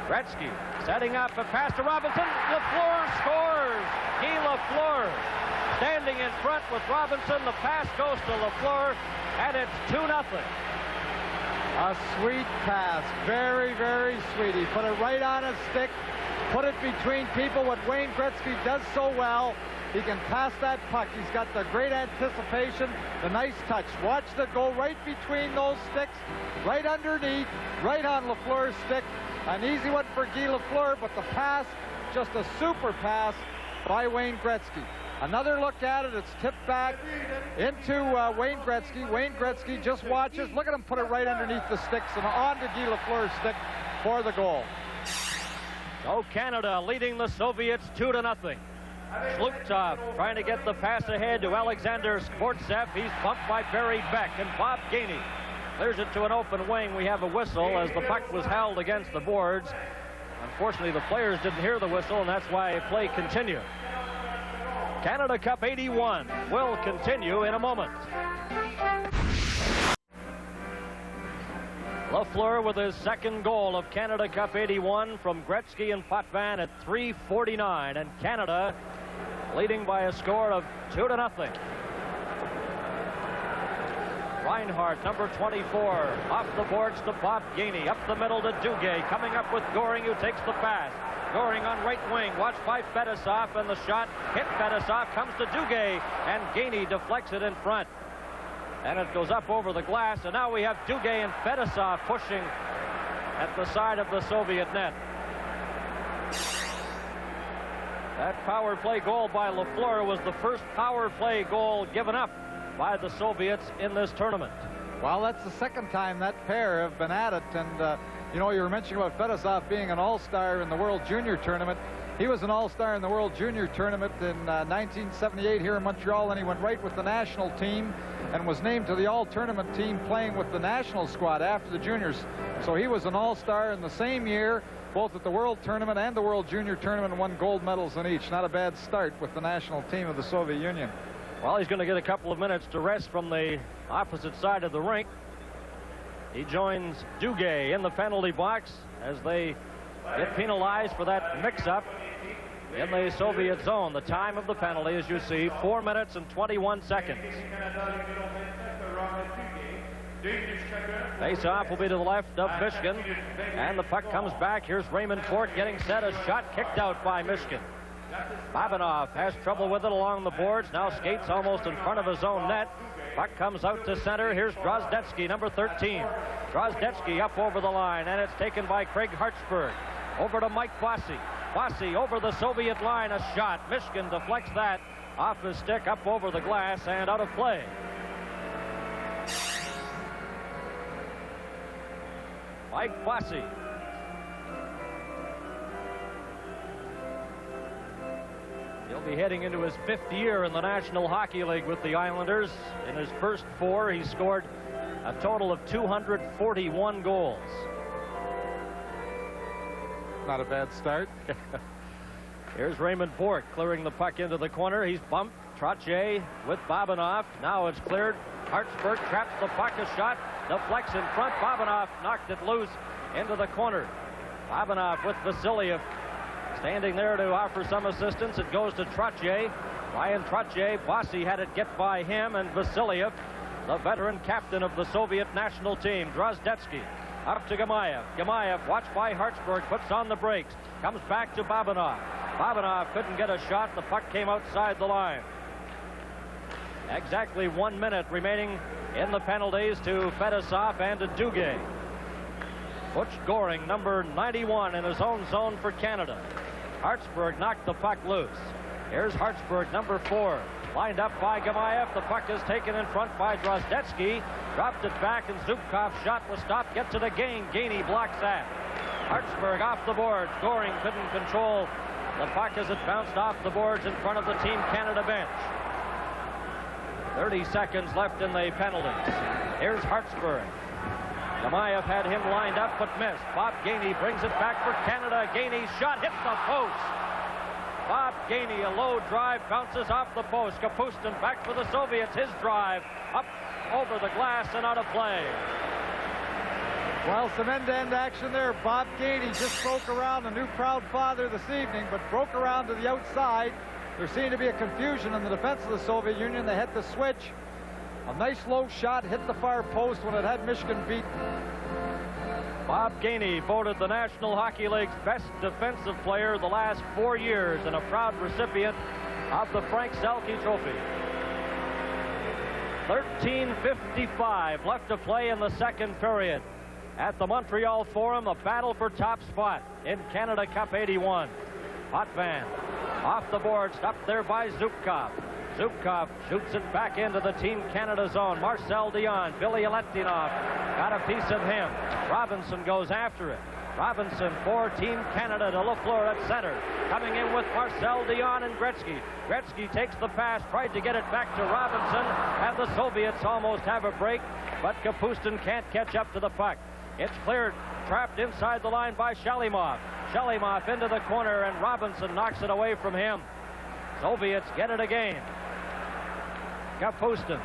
Grettzky setting up a pass to Robinson. Lefleur scores. Guy Lefleur standing in front with Robinson. The pass goes to Lefleur, and it's 2-0. A sweet pass. Very, very sweet. He put it right on his stick, put it between people. What Wayne Grettzky does so well, he can pass that puck. He's got the great anticipation, the nice touch. Watch the go right between those sticks, right underneath, right on Lefleur's stick. An easy one for Guy Lefleur, but the pass, just a super pass by Wayne Grettzky. Another look at it. It's tipped back into Wayne Grettzky. Wayne Grettzky just watches. Look at him put it right underneath the sticks and onto Guy Lefleur's stick for the goal. So Canada leading the Soviets 2-0. Shluptov trying to get the pass ahead to Alexander Skvortsev. He's bumped by Barry Beck, and Bob Gейни clears it to an open wing. We have a whistle as the puck was held against the boards. Unfortunately, the players didn't hear the whistle, and that's why play continued. Canada Cup 81 will continue in a moment. Lefleur with his second goal of Canada Cup 81 from Grettzky and Potvin at 3:49, and Canada leading by a score of 2-0. Reinhart, number 24, off the boards to Bob Gейni, up the middle to Duguay, coming up with Goring, who takes the pass. Goring on right wing, watched by Fedosov, and the shot hit Fedosov, comes to Duguay, and Gейni deflects it in front. And it goes up over the glass, and now we have Duguay and Fedosov pushing at the side of the Soviet net. That power play goal by Lefleur was the first power play goal given up by the Soviets in this tournament. Well, that's the second time that pair have been at it, and you know, you were mentioning about Fedosov being an all-star in the World Junior Tournament. He was an all-star in the World Junior Tournament in 1978 here in Montreal, and he went right with the national team and was named to the all-tournament team playing with the national squad after the juniors. So he was an all-star in the same year, both at the World Tournament and the World Junior Tournament, and won gold medals in each. Not a bad start with the national team of the Soviet Union. Well, he's going to get a couple of minutes to rest from the opposite side of the rink. He joins Duguay in the penalty box as they get penalized for that mix-up in the Soviet zone. The time of the penalty, as you see, 4 minutes and 21 seconds. Face-off will be to the left of Michigan, and the puck comes back. Here's Raymond Burk getting set. A shot kicked out by Michigan. Babinov has trouble with it along the boards. Now skates almost in front of his own net. Puck comes out to center. Here's Drozdetsky, number 13. Drozdetsky up over the line, and it's taken by Craig Hартsburg. Over to Mike Bossi. Bossi over the Soviet line. A shot. Michigan deflects that off his stick, up over the glass, and out of play. Mike Bossi. He'll be heading into his 5th year in the National Hockey League with the Islanders. In his first 4, he scored a total of 241 goals. Not a bad start. Here's Raymond Bork clearing the puck into the corner. He's bumped. Trottье with Bobinoff. Now it's cleared. Hартсбурg traps the puck. A shot. Deflects in front. Bobinoff knocked it loose into the corner. Bobinoff with Vasiliev standing there to offer some assistance. It goes to Trottье. Ryan Trottье. Bossi had it get by him, and Vasiliev, the veteran captain of the Soviet national team. Grettzki up to Gamayev. Gamayev, watched by Hартсбурg, puts on the brakes. Comes back to Bobinoff. Bobinoff couldn't get a shot. The puck came outside the line. Exactly 1 minute remaining in the penalties to Fedosov and to Duguay. Butch Goring, number 91, in his own zone for Canada. Hартсбурg knocked the puck loose. Here's Hартсбурg, number 4. Lined up by Gamayev. The puck is taken in front by Grettzki. Dropped it back, and Zubkov's shot was stopped. Gets it again. Geinie blocks that. Hартсбурg off the boards. Goring couldn't control the puck as it bounced off the boards in front of the Team Canada bench. 30 seconds left in the penalties. Here's Hартсбурg. Gamayev had him lined up but missed. Bob Geinie brings it back for Canada. Gainie's shot hits the post. Bob Geinie, a low drive, bounces off the post. Kapustin back for the Soviets. His drive up over the glass and out of play. Well, some end-to-end action there. Bob Geinie just broke around, a new proud father this evening, but broke around to the outside. There seemed to be a confusion in the defense of the Soviet Union. They had to switch. A nice low shot hit the far post when it had Michigan beaten. Bob Geinie voted the National Hockey League's best defensive player the last 4 years and a proud recipient of the Frank Selke Trophy. 13:55 left to play in the second period. At the Montreal Forum, a battle for top spot in Canada Cup 81. Potwin off the board, stopped there by Zubkov. Zubkov shoots it back into the Team Canada zone. Marcel Dionn, Billy Aletinov got a piece of him. Robinson goes after it. Robinson for Team Canada to Lefleur at center. Coming in with Marcel Dionn and Grettzki. Grettzki takes the pass, tried to get it back to Robinson, and the Soviets almost have a break, but Kapustin can't catch up to the puck. It's cleared, trapped inside the line by Shalimov. Shalimov into the corner, and Robinson knocks it away from him. Soviets get it again. Kapustin,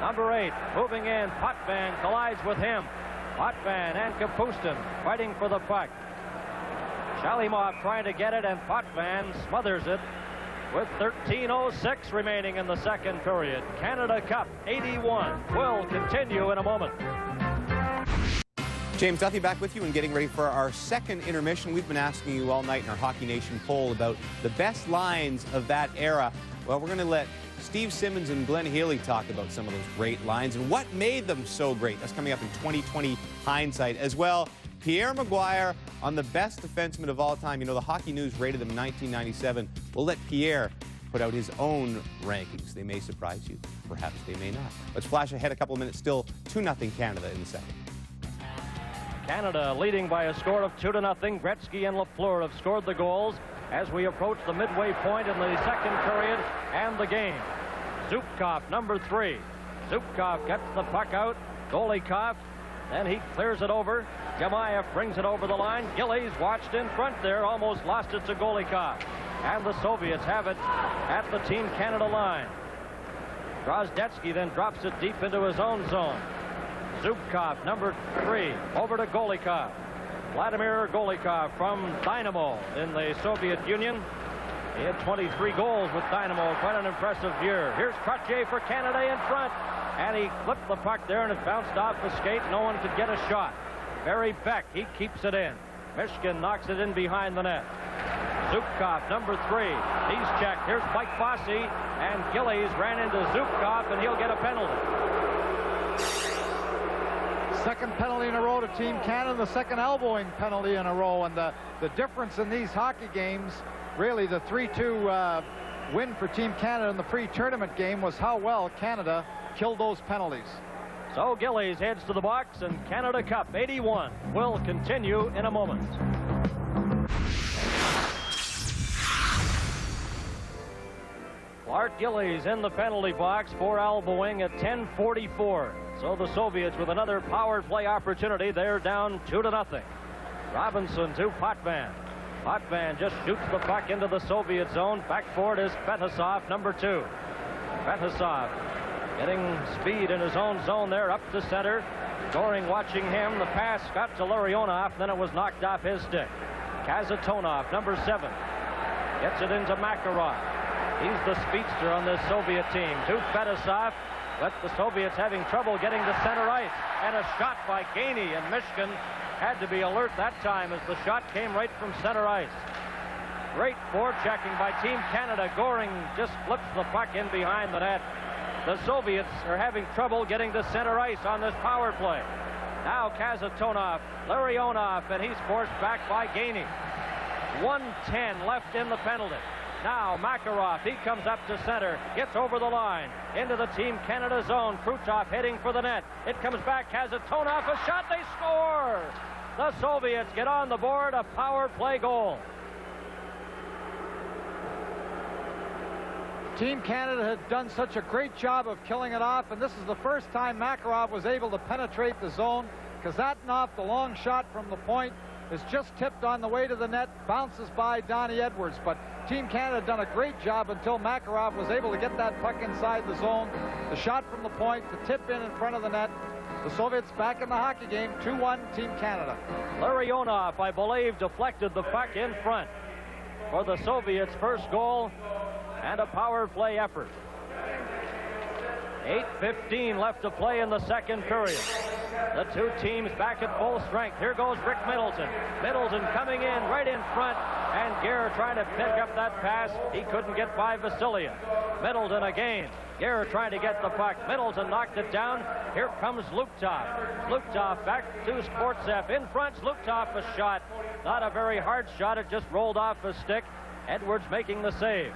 number 8, moving in. Potvin collides with him. Potvin and Kapustin fighting for the puck. Shalimov trying to get it, and Potvin smothers it with 13:06 remaining in the second period. Canada Cup 81 will continue in a moment. James Duthie back with you and getting ready for our second intermission. We've been asking you all night in our Hockey Nation poll about the best lines of that era. Well, we're going to let Steve Simmons and Glenn Healy talk about some of those great lines and what made them so great. That's coming up in 2020 hindsight. As well, Pierre Maguire on the best defenseman of all time. You know, the Hockey News rated him in 1997. We'll let Pierre put out his own rankings. They may surprise you. Perhaps they may not. Let's flash ahead a couple of minutes. Still 2-0 Canada in the second. Canada leading by a score of 2-0. Grettzki and Lefleur have scored the goals as we approach the midway point in the second period and the game. Zubkov, number 3. Zubkov gets the puck out. Golikov, then he clears it over. Gamayev brings it over the line. Gillies watched in front there, almost lost it to Golikov. And the Soviets have it at the Team Canada line. Grettzki then drops it deep into his own zone. Zubkov, number 3, over to Golikov. Vladimir Golikov from Dynamo in the Soviet Union. He had 23 goals with Dynamo. Quite an impressive year. Here's Trottье for Canada in front. And he clipped the puck there, and it bounced off the skate. No one could get a shot. Barry Beck, he keeps it in. Michigan knocks it in behind the net. Zubkov, number 3. He's checked. Here's Mike Bossi. And Gillies ran into Zubkov, and he'll get a penalty. Second penalty in a row to Team Canada, the second elbowing penalty in a row. And the difference in these hockey games, really the 3-2 win for Team Canada in the pre-tournament game, was how well Canada killed those penalties. So Gillies heads to the box, and Canada Cup 81 will continue in a moment. Art Gillies in the penalty box for elbowing at 10:44. So the Soviets with another power play opportunity. They're down 2-0. Robinson to Potvin. Potvin just shoots the puck into the Soviet zone. Back for it is Fetisov, number 2. Fetisov getting speed in his own zone there, up to center. Goring watching him. The pass got to Larionov, then it was knocked off his stick. Kazatonov, number 7, gets it into Makarov. He's the speedster on this Soviet team. To Fetisov, but the Soviets having trouble getting to center ice. And a shot by Geinie, and Michigan had to be alert that time as the shot came right from center ice. Great forechecking by Team Canada. Goring just flips the puck in behind the net. The Soviets are having trouble getting to center ice on this power play. Now Kazatonov, Larionov, and he's forced back by Geinie. 1:10 left in the penalty. Now Makarov, he comes up to center, gets over the line, into the Team Canada zone. Krutov heading for the net. It comes back, Kazatonov, a shot, they score! The Soviets get on the board, a power play goal. Team Canada had done such a great job of killing it off, and this is the first time Makarov was able to penetrate the zone. Kazatnov, the long shot from the point, is just tipped on the way to the net, bounces by Donnie Edwards, but Team Canada had done a great job until Makarov was able to get that puck inside the zone. The shot from the point, the tip in front of the net. The Soviets back in the hockey game, 2-1 Team Canada. Larionov, I believe, deflected the puck in front for the Soviets' first goal and a power play effort. 8:15 left to play in the second period. The two teams back at full strength. Here goes Rick Middleton. Middleton coming in right in front, and Gare trying to pick up that pass. He couldn't get by Vasiliev. Middleton again. Gare trying to get the puck. Middleton knocked it down. Here comes Luktov. Luktov back to Sportsev. In front, Luktov a shot. Not a very hard shot. It just rolled off his stick. Edwards making the save.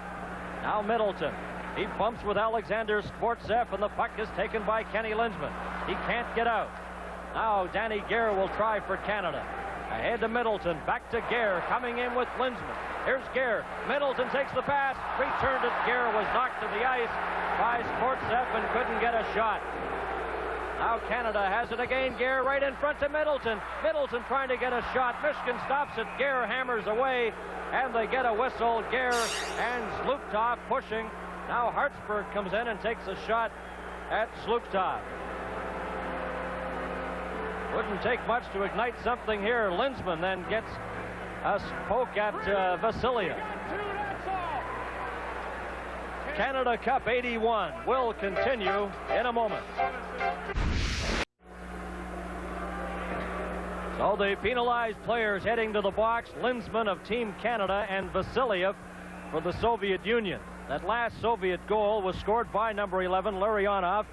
Now Middleton. He bumps with Alexander Sportsev, and the puck is taken by Kenny Lindsman. He can't get out. Now Danny Gare will try for Canada. Ahead to Middleton, back to Gare, coming in with Lindsman. Here's Gare. Middleton takes the pass, returned it. Gare was knocked to the ice by Sportsev and couldn't get a shot. Now Canada has it again. Gare right in front to Middleton. Middleton trying to get a shot. Michigan stops it. Gare hammers away, and they get a whistle. Gare and Sluktov pushing. Now Hартсбурg comes in and takes a shot at Sluktov. Wouldn't take much to ignite something here. Lindsman then gets a poke at Vasiliev. Canada Cup 81 will continue in a moment. So the penalized players heading to the box, Lindsman of Team Canada and Vasiliev for the Soviet Union. That last Soviet goal was scored by number 11, Larionov.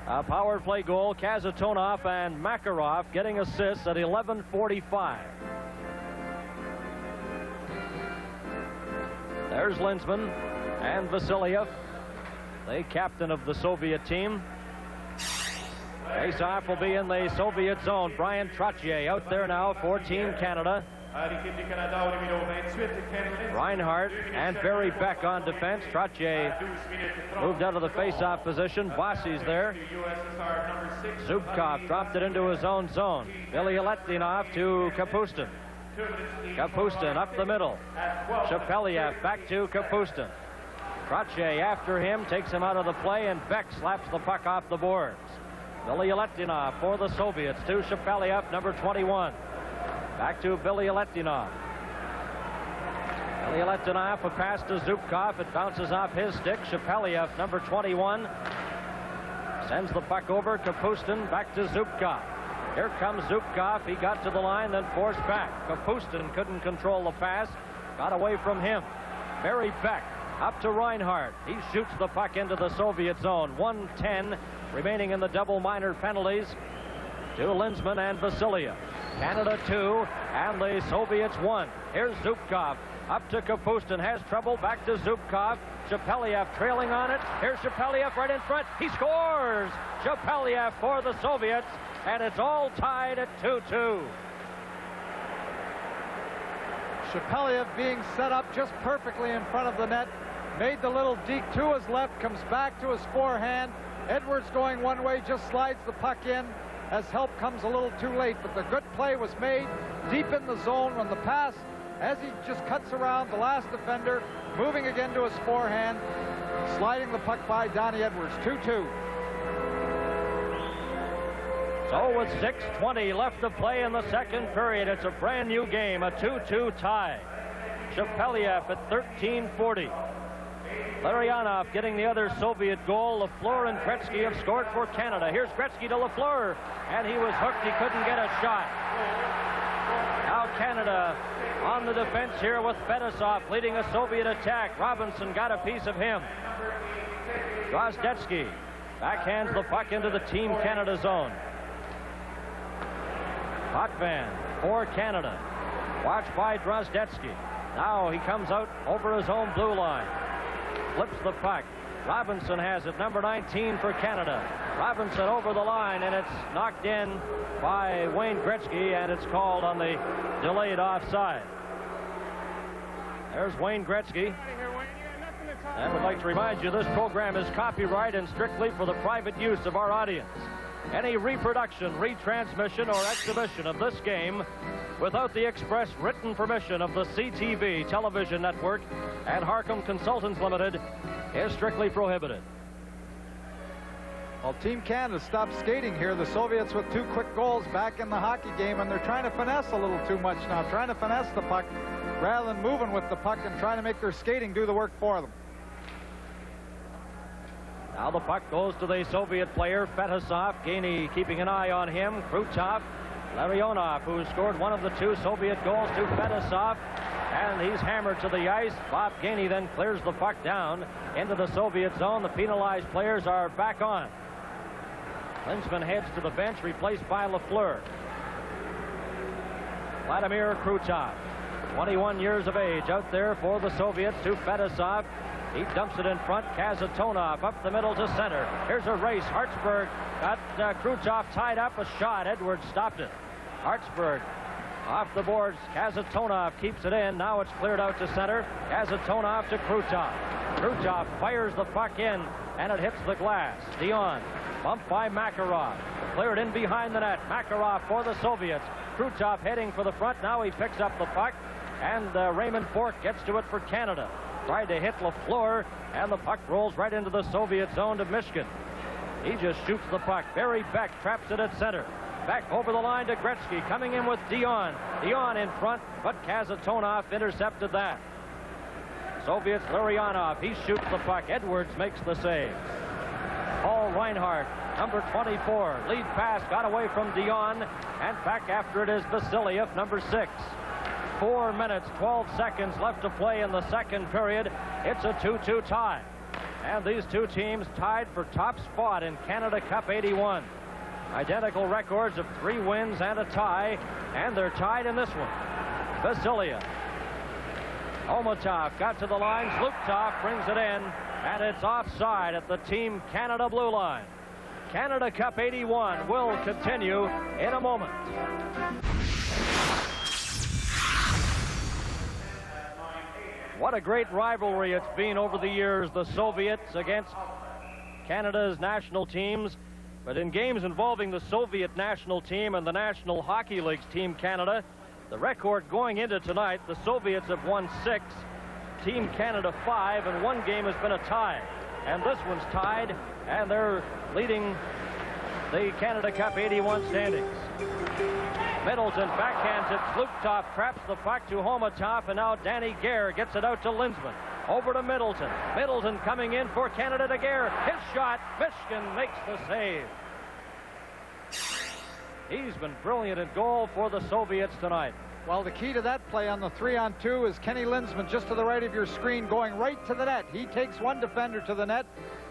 A power play goal, Kazatonov and Makarov getting assists at 11:45. There's Lindsman and Vasiliev, the captain of the Soviet team. Face-off will be in the Soviet zone. Brian Trottье out there now for Team Canada. Reinhardt and Barry Beck on defense. Trottье moved out of the face-off position. Bossi's there. Zubkov dropped it into his own zone. Billy Letinov to Kapustin. Kapustin up the middle. Shepeliev back to Kapustin. Trottье after him, takes him out of the play, and Beck slaps the puck off the boards. Billy Letinov for the Soviets to Shepeliev, number 21. Back to Billy Letinov. Billy Letinov, a pass to Zubkov. It bounces off his stick. Shepeliev, number 21, sends the puck over. Kapustin back to Zubkov. Here comes Zubkov. He got to the line, then forced back. Kapustin couldn't control the pass. Got away from him. Barry Beck up to Reinhardt. He shoots the puck into the Soviet zone. 1:10 remaining in the double minor penalties to Lindsman and Vasiliev. Canada 2 and the Soviets 1. Here's Zubkov up to Kapustin, has trouble, back to Zubkov. Shepeliev trailing on it. Here's Shepeliev right in front. He scores! Shepeliev for the Soviets, and it's all tied at 2-2. Shepeliev being set up just perfectly in front of the net. made the little deke to his left, comes back to his forehand. Edwards going one way, just slides the puck in as help comes a little too late, but the good play was made deep in the zone when the pass, as he just cuts around the last defender, moving again to his forehand, sliding the puck by Donnie Edwards. 2-2. So with 6:20 left to play in the second period, it's a brand new game, a 2-2 tie. Shepeliev at 13:40. Larionov getting the other Soviet goal. Lefleur and Grettzki have scored for Canada. Here's Grettzki to Lefleur, and he was hooked. He couldn't get a shot. Now Canada on the defense here with Fetisov leading a Soviet attack. Robinson got a piece of him. Drozdetsky backhands the puck into the Team Canada zone. Potwin for Canada. Watched by Drozdetsky. Now he comes out over his own blue line. Flips the puck. Robinson has it, number 19 for Canada. Robinson over the line, and it's knocked in by Wayne Grettzky, and it's called on the delayed offside. There's Wayne Grettzky. And we'd like to remind you this program is copyright and strictly for the private use of our audience. Any reproduction, retransmission, or exhibition of this game without the express written permission of the CTV television network and Harcum Consultants Limited is strictly prohibited. Well, Team Canada stopped skating here. The Soviets with 2 quick goals back in the hockey game, and they're trying to finesse a little too much now, trying to finesse the puck rather than moving with the puck and trying to make their skating do the work for them. Now the puck goes to the Soviet player, Fetisov. Geinie keeping an eye on him. Krutov, Larionov, who scored one of the 2 Soviet goals, to Fetisov. And he's hammered to the ice. Bob Geinie then clears the puck down into the Soviet zone. The penalized players are back on. Linsman heads to the bench, replaced by Lefleur. Vladimir Krutov, 21 years of age, out there for the Soviets to Fetisov. He dumps it in front. Kazatonov up the middle to center. Here's a race. Hартсбург got Krutov tied up. A shot. Edwards stopped it. Hартсбурg off the boards. Kazatonov keeps it in. Now it's cleared out to center. Kazatonov to Krutov. Krutov fires the puck in, and it hits the glass. Dionn bumped by Makarov. Cleared in behind the net. Makarov for the Soviets. Krutov heading for the front. Now he picks up the puck, and Raymond Bourque gets to it for Canada. Tried to hit Lefleur, and the puck rolls right into the Soviet zone to Mishkin. He just shoots the puck. Barry Beck traps it at center. Beck over the line to Grettzki, coming in with Dionn. Dionn in front, but Kazatonov intercepted that. Soviets, Larionov, he shoots the puck. Edwards makes the save. Paul Reinhardt, number 24, lead pass, got away from Dionn, and back after it is Vasiliev, number 6. 4 minutes, 12 seconds left to play in the second period. It's a 2-2 tie. And these 2 teams tied for top spot in Canada Cup 81. Identical records of 3 wins and a tie, and they're tied in this one. Vasiliev. Omotov got to the line. Zlukov brings it in, and it's offside at the Team Canada blue line. Canada Cup 81 will continue in a moment. What a great rivalry it's been over the years, the Soviets against Canada's national teams. But in games involving the Soviet national team and the National Hockey League's Team Canada, the record going into tonight, the Soviets have won 6, Team Canada 5, and 1 game has been a tie. And this one's tied, and they're leading the Canada Cup 81 standings. Middleton backhands it. Zlukov traps the puck to Homotov, and now Danny Gare gets it out to Linsman. Over to Middleton. Middleton coming in for Canada to Gare. His shot. Mishkin makes the save. He's been brilliant at goal for the Soviets tonight. Well, the key to that play on the 3-on-2 is Kenny Linsman just to the right of your screen, going right to the net. He takes one defender to the net.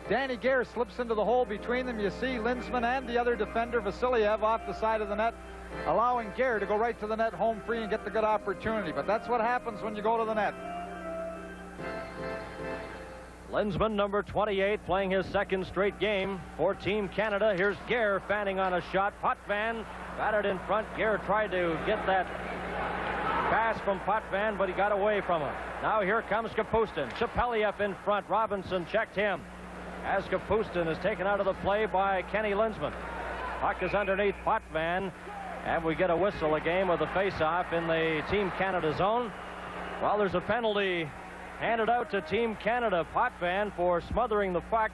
Danny Gare slips into the hole between them. You see Linsman and the other defender, Vasiliev, off the side of the net, allowing Gare to go right to the net home free and get the good opportunity. But that's what happens when you go to the net. Linsman, number 28, playing his 2nd straight game for Team Canada. Here's Gare fanning on a shot. Potwin got it in front. Gare tried to get that pass from Potvin, but he got away from him. Now here comes Kapustin. Shepeliev in front. Robinson checked him as Kapustin is taken out of the play by Kenny Linsman. Puck is underneath Potvin, and we get a whistle, a game with a face-off in the Team Canada zone. Well, there's a penalty handed out to Team Canada. Potvin for smothering the puck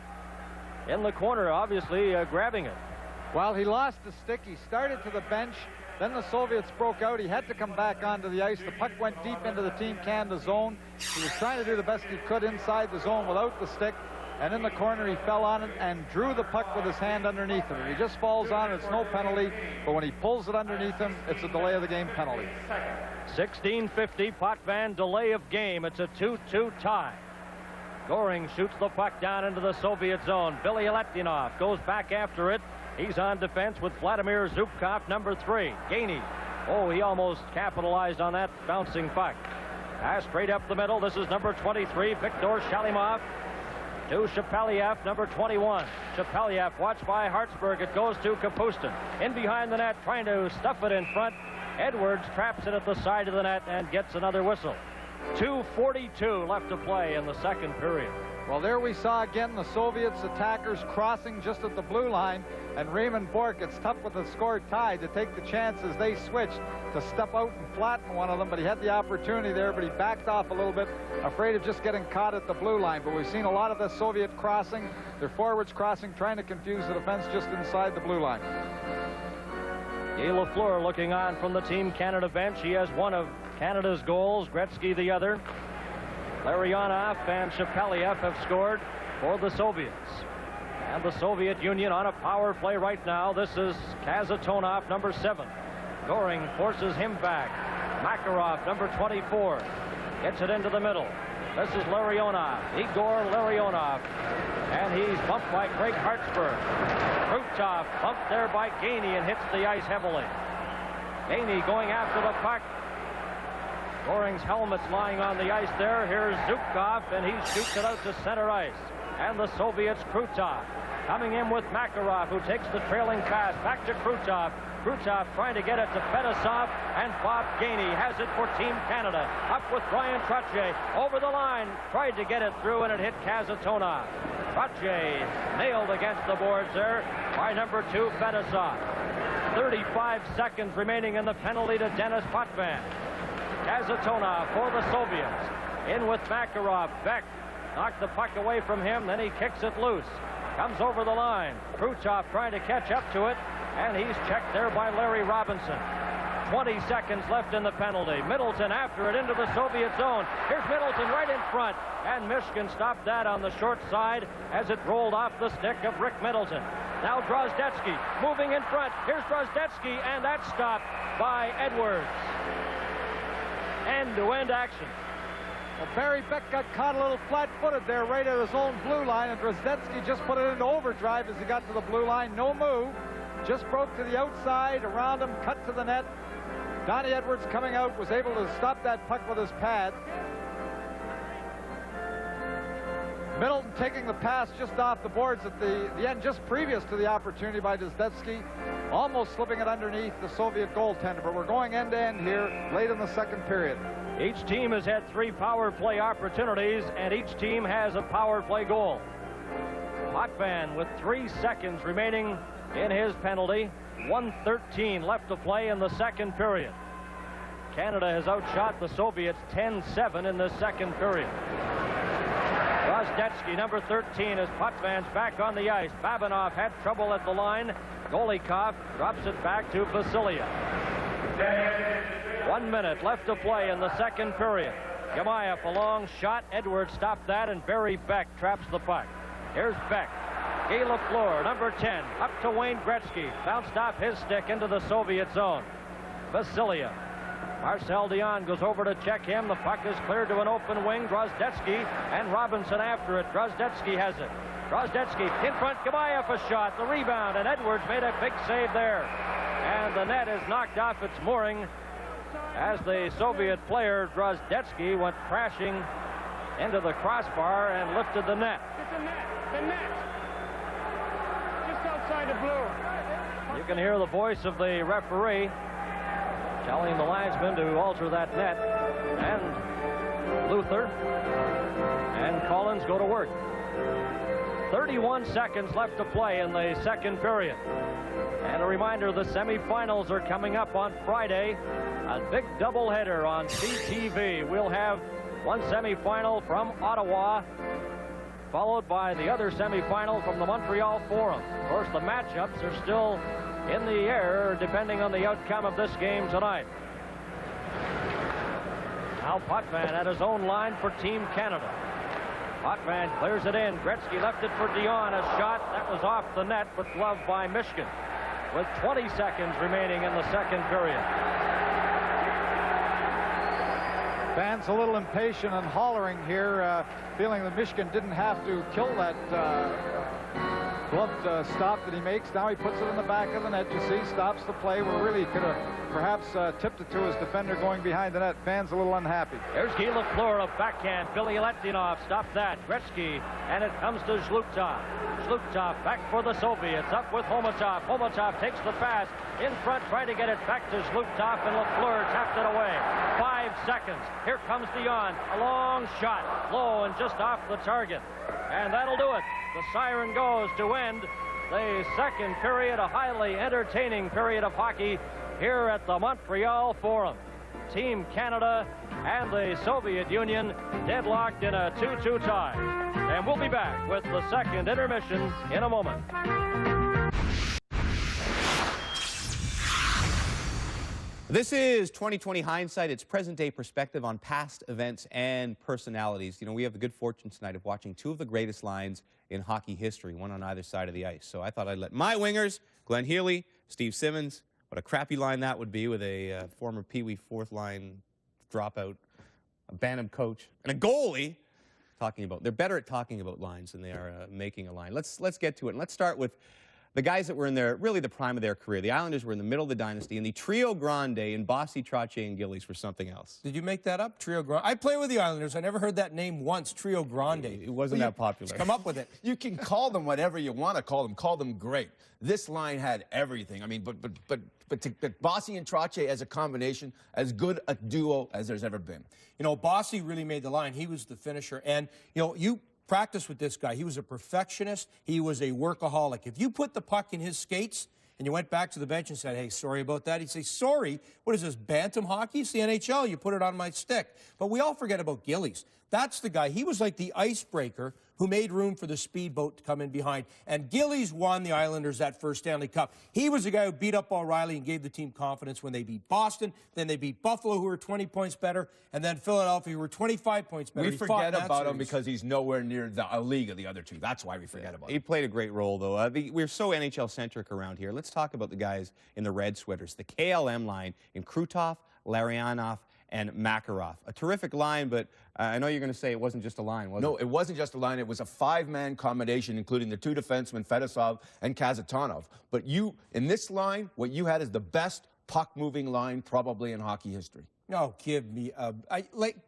in the corner, obviously grabbing it. Well, he lost the stick. He started to the bench. Then the Soviets broke out. He had to come back onto the ice. The puck went deep into the Team Canada zone. He was trying to do the best he could inside the zone without the stick. And in the corner, he fell on it and drew the puck with his hand underneath him. If he just falls on it, it's no penalty. But when he pulls it underneath him, it's a delay of the game penalty. 16:50, Potvin, delay of game. It's a 2-2 tie. Goring shoots the puck down into the Soviet zone. Billy Aletinov goes back after it. He's on defense with Vladimir Zubkov, number 3. Geinie. Oh, he almost capitalized on that bouncing puck. Pass straight up the middle. This is number 23, Viktor Shalimov. To Shepeliev, number 21. Shepeliev watched by Hартсбурg. It goes to Kapustin. In behind the net, trying to stuff it in front. Edwards traps it at the side of the net and gets another whistle. 2:42 left to play in the second period. Well, there we saw again the Soviets attackers crossing just at the blue line, and Raymond Bork, it's tough with the score tied to take the chances. They switched to step out and flatten one of them, but he had the opportunity there, but he backed off a little bit, afraid of just getting caught at the blue line. But we've seen a lot of the Soviet crossing, their forwards crossing, trying to confuse the defense just inside the blue line. Guy Lefleur looking on from the Team Canada bench. He has one of Canada's goals, Grettzky the other. Larionov and Shepeliev have scored for the Soviets. And the Soviet Union on a power play right now. This is Kazatonov, number 7. Goring forces him back. Makarov, number 24, gets it into the middle. This is Larionov, Igor Larionov. And he's bumped by Craig Hартсбурg. Krutov bumped there by Geinie and hits the ice heavily. Geinie going after the puck. Goring's helmet's lying on the ice there. Here's Zubkov, and he shoots it out to center ice. And the Soviets, Krutov, coming in with Makarov, who takes the trailing pass back to Krutov. Krutov trying to get it to Fedosov, and Bob Geinie has it for Team Canada. Up with Brian Trottье over the line. Tried to get it through, and it hit Kazatonov. Trottьe nailed against the boards there by number 2, Fedosov. 35 seconds remaining in the penalty to Denis Potvin. Kazatonov for the Soviets. In with Makarov. Beck knocked the puck away from him, then he kicks it loose. Comes over the line. Krutov trying to catch up to it, and he's checked there by Larry Robinson. 20 seconds left in the penalty. Middleton after it into the Soviet zone. Here's Middleton right in front, and Michigan stopped that on the short side as it rolled off the stick of Rick Middleton. Now Drozdetsky moving in front. Here's Drozdetsky, and that's stopped by Edwards. End-to-end action. Well, Barry Beck got caught a little flat-footed there right at his own blue line, and Drozdetsky just put it into overdrive as he got to the blue line. No move. Just broke to the outside, around him, cut to the net. Donnie Edwards coming out was able to stop that puck with his pad. Middleton taking the pass just off the boards at the end, just previous to the opportunity by Drozdetsky, almost slipping it underneath the Soviet goaltender. But we're going end-to-end here late in the second period. Each team has had 3 power play opportunities, and each team has a power play goal. Potvin with 3 seconds remaining in his penalty. 1:13 left to play in the second period. Canada has outshot the Soviets 10-7 in the second period. Drozdetsky, number 13, as Potvin's back on the ice. Babinov had trouble at the line. Golikov drops it back to Vasilia. 1 minute left to play in the second period. Gamayev, a long shot. Edwards stopped that, and Barry Beck traps the puck. Here's Beck. Guy Lefleur, number 10, up to Wayne Grettzky. Bounced off his stick into the Soviet zone. Vasilia. Marcel Dionn goes over to check him. The puck is cleared to an open wing. Drozdetsky and Robinson after it. Drozdetsky has it. Drozdetsky in front. Gamayev a shot. The rebound, and Edwards made a big save there. And the net is knocked off its mooring as the Soviet player Drozdetsky went crashing into the crossbar and lifted the net. The net. Just outside the blue. You can hear the voice of the referee. telling the linesman to alter that net. And Luther and Collins go to work. 31 seconds left to play in the second period. And a reminder, the semifinals are coming up on Friday. A big doubleheader on CTV. We'll have one semifinal from Ottawa, followed by the other semifinal from the Montreal Forum. Of course, the matchups are still in the air depending on the outcome of this game tonight. Now Potwin at his own line for Team Canada. Potwin clears it in. Grettzki left it for Dionn. A shot that was off the net, but gloved by Michigan, with 20 seconds remaining in the second period. Fans a little impatient and hollering here, feeling that Michigan didn't have to kill that gloved stop that he makes. Now he puts it in the back of the net. You see, stops the play where really could have perhaps tipped it to his defender going behind the net. Fans a little unhappy. There's Guy Lefleur of backhand. Billy Letinov stopped that. Grettzki, and it comes to Zhlukov. Zhlukov back for the Soviets, up with Homatov. Homatov takes the pass in front, trying to get it back to Zhlukov, and Lefleur tapped it away. 5 seconds. Here comes Dionn. A long shot, low and just off the target. And that'll do it. The siren goes to end the second period, a highly entertaining period of hockey here at the Montreal Forum. Team Canada and the Soviet Union deadlocked in a 2-2 tie. And we'll be back with the second intermission in a moment. This is 2020 hindsight. It's present-day perspective on past events and personalities. You know, we have the good fortune tonight of watching two of the greatest lines in hockey history, one on either side of the ice. So I thought I'd let my wingers, Glenn Healy, Steve Simmons, what a crappy line that would be with a former Pee Wee fourth line dropout, a Bantam coach, and a goalie talking about. They're better at talking about lines than they are making a line. Let's get to it. And let's start with the guys that were in really the prime of their career. The Islanders were in the middle of the dynasty, and the Trio Grande in Bossi, Trottье, and Gillies were something else. Did you make that up, Trio Grande? I play with the Islanders. I never heard that name once, Trio Grande. It wasn't that popular. Come up with it. You can call them whatever you want to call them. Call them great. This line had everything. I mean, but Bossi and Trottье as a combination, as good a duo as there's ever been. You know, Bossi really made the line. He was the finisher. And, you know, you practice with this guy. He was a perfectionist. He was a workaholic. If you put the puck in his skates and you went back to the bench and said, hey, sorry about that, he'd say, sorry, what is this, bantam hockey? It's the NHL. You put it on my stick. But we all forget about Gillies. That's the guy. He was like the icebreaker who made room for the speedboat to come in behind. And Gillies won the Islanders that first Stanley Cup. He was the guy who beat up O'Reilly and gave the team confidence when they beat Boston. Then they beat Buffalo, who were 20 points better, and then Philadelphia, who were 25 points better. We forget about him because he's nowhere near a league of the other two. That's why we forget about him. He played a great role, though. We're so NHL-centric around here. Let's talk about the guys in the red sweaters. The KLM line in Krutov, Larionov, and Makarov. A terrific line, but I know you're going to say it wasn't just a line, was it? No, it wasn't just a line. It was a five-man combination, including the two defensemen, Fedosov and Kazatonov. But in this line, what you had is the best puck-moving line probably in hockey history. No, give me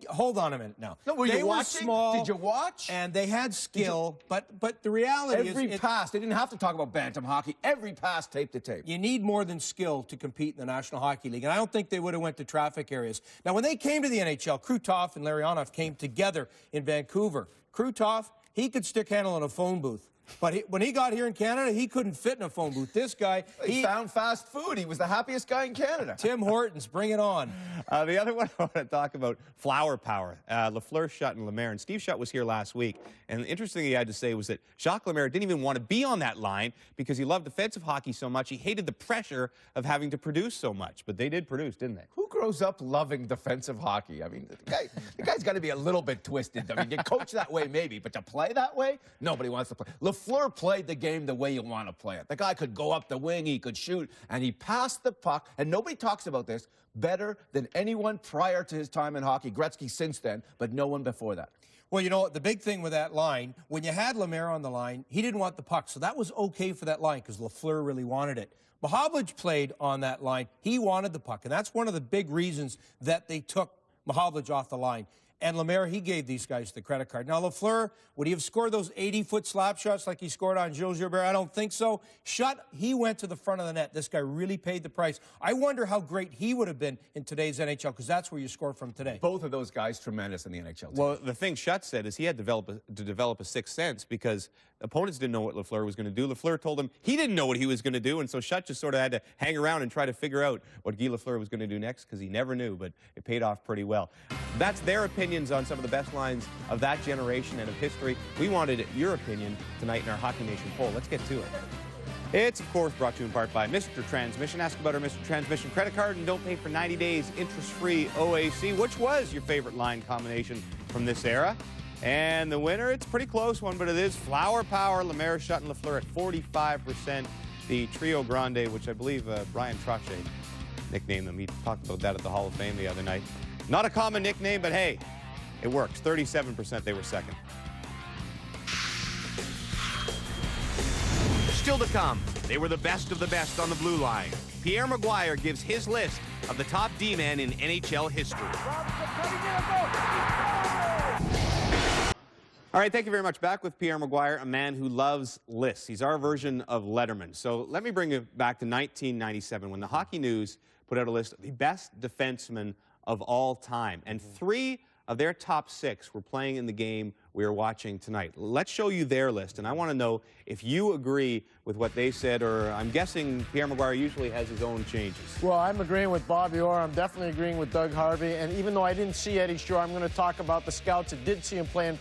hold on a minute now. No, were you watching? Small, did you watch? And they had skill, but the reality is... Every pass, they didn't have to talk about bantam hockey. Every pass, tape to tape. You need more than skill to compete in the National Hockey League, and I don't think they would have went to traffic areas. Now, when they came to the NHL, Krutov and Larionov came together in Vancouver. Krutov, he could stick handle in a phone booth. But when he got here in Canada, he couldn't fit in a phone booth. This guy... He found fast food. He was the happiest guy in Canada. Tim Hortons, bring it on. The other one I want to talk about, flower power. Lefleur, Schutt, and Lemaire. And Steve Schutt was here last week. And the interesting thing he had to say was that Jacques Lemaire didn't even want to be on that line because he loved defensive hockey so much. He hated the pressure of having to produce so much. But they did produce, didn't they? Who grows up loving defensive hockey? I mean, the guy's got to be a little bit twisted. I mean, you coach that way maybe, but to play that way, nobody wants to play. Lefleur played the game the way you want to play it. The guy could go up the wing, he could shoot, and he passed the puck, and nobody talks about this, better than anyone prior to his time in hockey. Grettzky since then, but no one before that. Well, you know, the big thing with that line, when you had Lemaire on the line, he didn't want the puck, so that was okay for that line because Lefleur really wanted it. Mahovlich played on that line. He wanted the puck, and that's one of the big reasons that they took Mahovlich off the line. And Lemaire, he gave these guys the credit card. Now, Lefleur, would he have scored those 80-foot slap shots like he scored on Gilles Gilbert? I don't think so. He went to the front of the net. This guy really paid the price. I wonder how great he would have been in today's NHL, because that's where you score from today. Both of those guys tremendous in the NHL. Well, the thing Schutt said is he had to develop a sixth sense, because opponents didn't know what Lefleur was going to do. Lefleur told him he didn't know what he was going to do, and so Schutt just sort of had to hang around and try to figure out what Guy Lefleur was going to do next, because he never knew, but it paid off pretty well. That's their opinions on some of the best lines of that generation and of history. We wanted your opinion tonight in our Hockey Nation poll. Let's get to it. It's, of course, brought to you in part by Mr. Transmission. Ask about our Mr. Transmission credit card and don't pay for 90 days interest-free OAC. Which was your favorite line combination from this era? And the winner, it's a pretty close one, but it is Flower Power, Lemaire, Schutt, and Lefleur at 45%. The Trio Grande, which I believe Brian Trottье nicknamed them. He talked about that at the Hall of Fame the other night. Not a common nickname, but hey, it works. 37% they were second. Still to come, they were the best of the best on the blue line. Pierre Maguire gives his list of the top D-men in NHL history. All right, thank you very much. Back with Pierre Maguire, a man who loves lists. He's our version of Letterman. So let me bring you back to 1997 when the Hockey News put out a list of the best defensemen of all time. And 3 of their top 6 were playing in the game we are watching tonight. Let's show you their list, and I want to know if you agree with what they said, or I'm guessing Pierre Maguire usually has his own changes. Well, I'm agreeing with Bobby Orr. I'm definitely agreeing with Doug Harvey. And even though I didn't see Eddie Shore, I'm going to talk about the scouts that did see him play and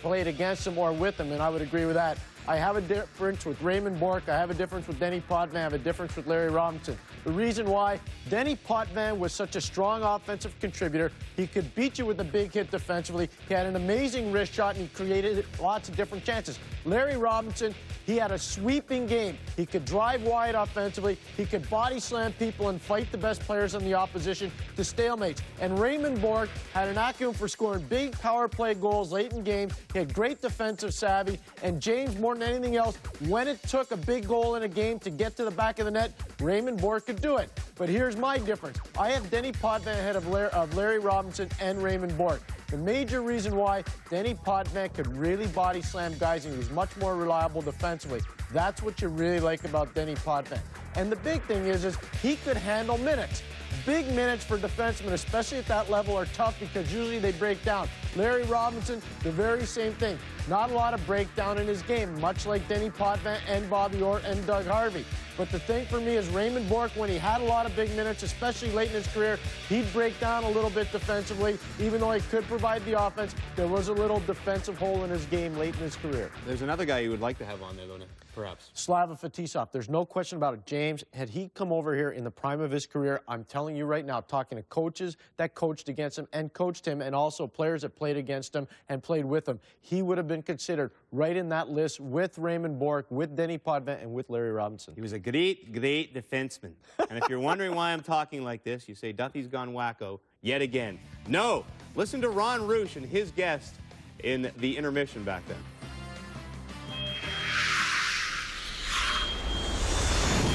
played against him or with him, and I would agree with that. I have a difference with Raymond Bourque. I have a difference with Denny Potvin. I have a difference with Larry Robinson. The reason why, Denny Potvin was such a strong offensive contributor. He could beat you with a big hit defensively. He had an amazing wrist shot, and he created lots of different chances. Larry Robinson, he had a sweeping game. He could drive wide offensively. He could body slam people and fight the best players on the opposition to stalemates. And Raymond Bourque had an acumen for scoring big power play goals late in games. He had great defensive savvy. And James, more than anything else, when it took a big goal in a game to get to the back of the net, Raymond Bourque could do it. But here's my difference. I have Denny Potvin ahead of Larry Robinson and Raymond Bourque. The major reason why Denny Potvin could really body slam guys, and he was much more reliable defensively. That's what you really like about Denny Potvin. And the big thing is he could handle minutes. Big minutes for defensemen, especially at that level, are tough because usually they break down. Larry Robinson, the very same thing. Not a lot of breakdown in his game, much like Denny Potvin and Bobby Orr and Doug Harvey. But the thing for me is Raymond Bourque, when he had a lot of big minutes, especially late in his career, he'd break down a little bit defensively. Even though he could provide the offense, there was a little defensive hole in his game late in his career. There's another guy you would like to have on there, though, perhaps. Slava Fetisov. There's no question about it. James, had he come over here in the prime of his career, I'm telling you right now, talking to coaches that coached against him and coached him, and also players that played against him and played with him, he would have been considered right in that list with Raymond Bourque, with Denny Potvin, and with Larry Robinson. He was a great defenseman. And if you're wondering why I'm talking like this, you say Duffy's gone wacko yet again. No! Listen to Ron Roosh and his guest in the intermission back then.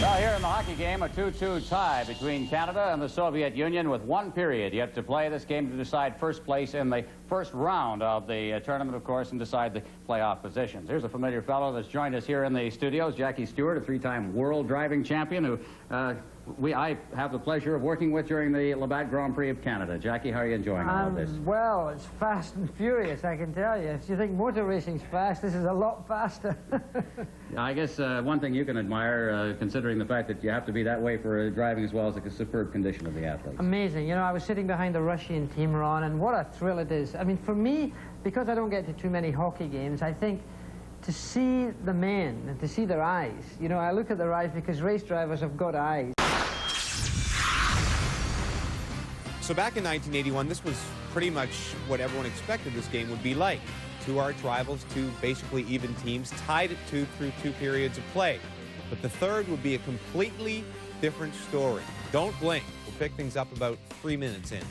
Well, here in the hockey game, a 2-2 tie between Canada and the Soviet Union with 1 period yet to play. This game to decide first place in the first round of the tournament, of course, and decide the playoff positions. Here's a familiar fellow that's joined us here in the studios, Jackie Stewart, a 3-time world driving champion who I have the pleasure of working with during the Labatt Grand Prix of Canada. Jackie, how are you enjoying all of this? Well, it's fast and furious, I can tell you. If you think motor racing's fast, this is a lot faster. I guess one thing you can admire, considering the fact that you have to be that way for driving as well as the superb condition of the athletes. Amazing. You know, I was sitting behind the Russian team, Ron, and what a thrill it is. I mean, for me, because I don't get to too many hockey games, I think to see the men and to see their eyes, you know, I look at their eyes because race drivers have got eyes. So back in 1981, this was pretty much what everyone expected this game would be like. 2 arch rivals, 2 basically even teams, tied at 2 through 2 periods of play. But the third would be a completely different story. Don't blink. We'll pick things up about 3 minutes in.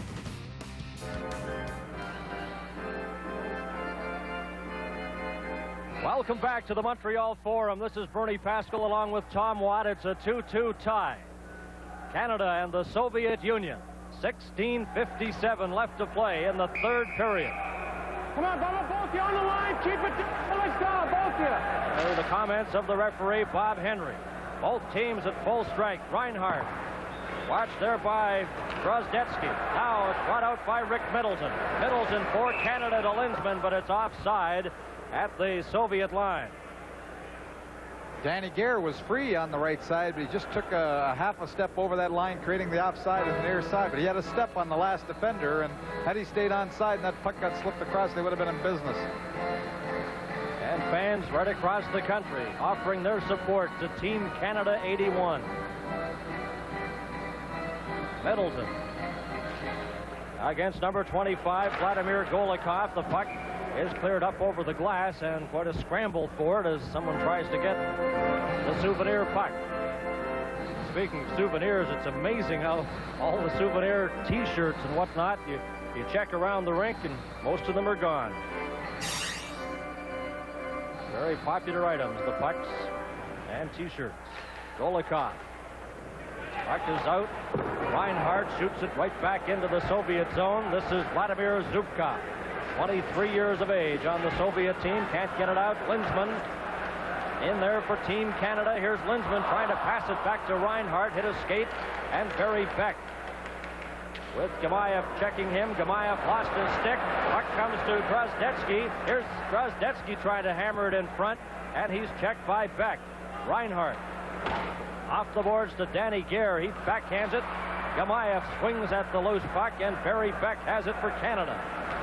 Welcome back to the Montreal Forum. This is Bernie Pascal along with Tom Watt. It's a 2-2 tie. Canada and the Soviet Union 16:57 left to play in the third period. Come on, Bubba, both you on the line. Keep it. Let's go, both you. There are the comments of the referee, Bob Henry. Both teams at full strength. Reinhart watched there by Grettzki. Now it's brought out by Rick Middleton. Middleton for Canada to Linsman, but it's offside at the Soviet line. Danny Gare was free on the right side, but he just took a half a step over that line, creating the offside on the near side. But he had a step on the last defender, and had he stayed onside and that puck got slipped across, they would have been in business. And fans right across the country offering their support to Team Canada 81. Middleton against number 25, Vladimir Golikov. The puck is cleared up over the glass, and quite a scramble for it as someone tries to get the souvenir puck. Speaking of souvenirs, it's amazing how all the souvenir T-shirts and whatnot, you check around the rink and most of them are gone. Very popular items, the pucks and T-shirts. Golikov. Puck is out. Reinhart shoots it right back into the Soviet zone. This is Vladimir Zubkov, 23 years of age on the Soviet team. Can't get it out. Linsman in there for Team Canada. Here's Linsman trying to pass it back to Reinhart. Hit a skate and Barry Beck with Gamayev checking him. Gamayev lost his stick. Puck comes to Grettzki. Here's Grettzki trying to hammer it in front, and he's checked by Beck. Reinhart off the boards to Danny Gare. He backhands it. Gamayev swings at the loose puck, and Barry Beck has it for Canada.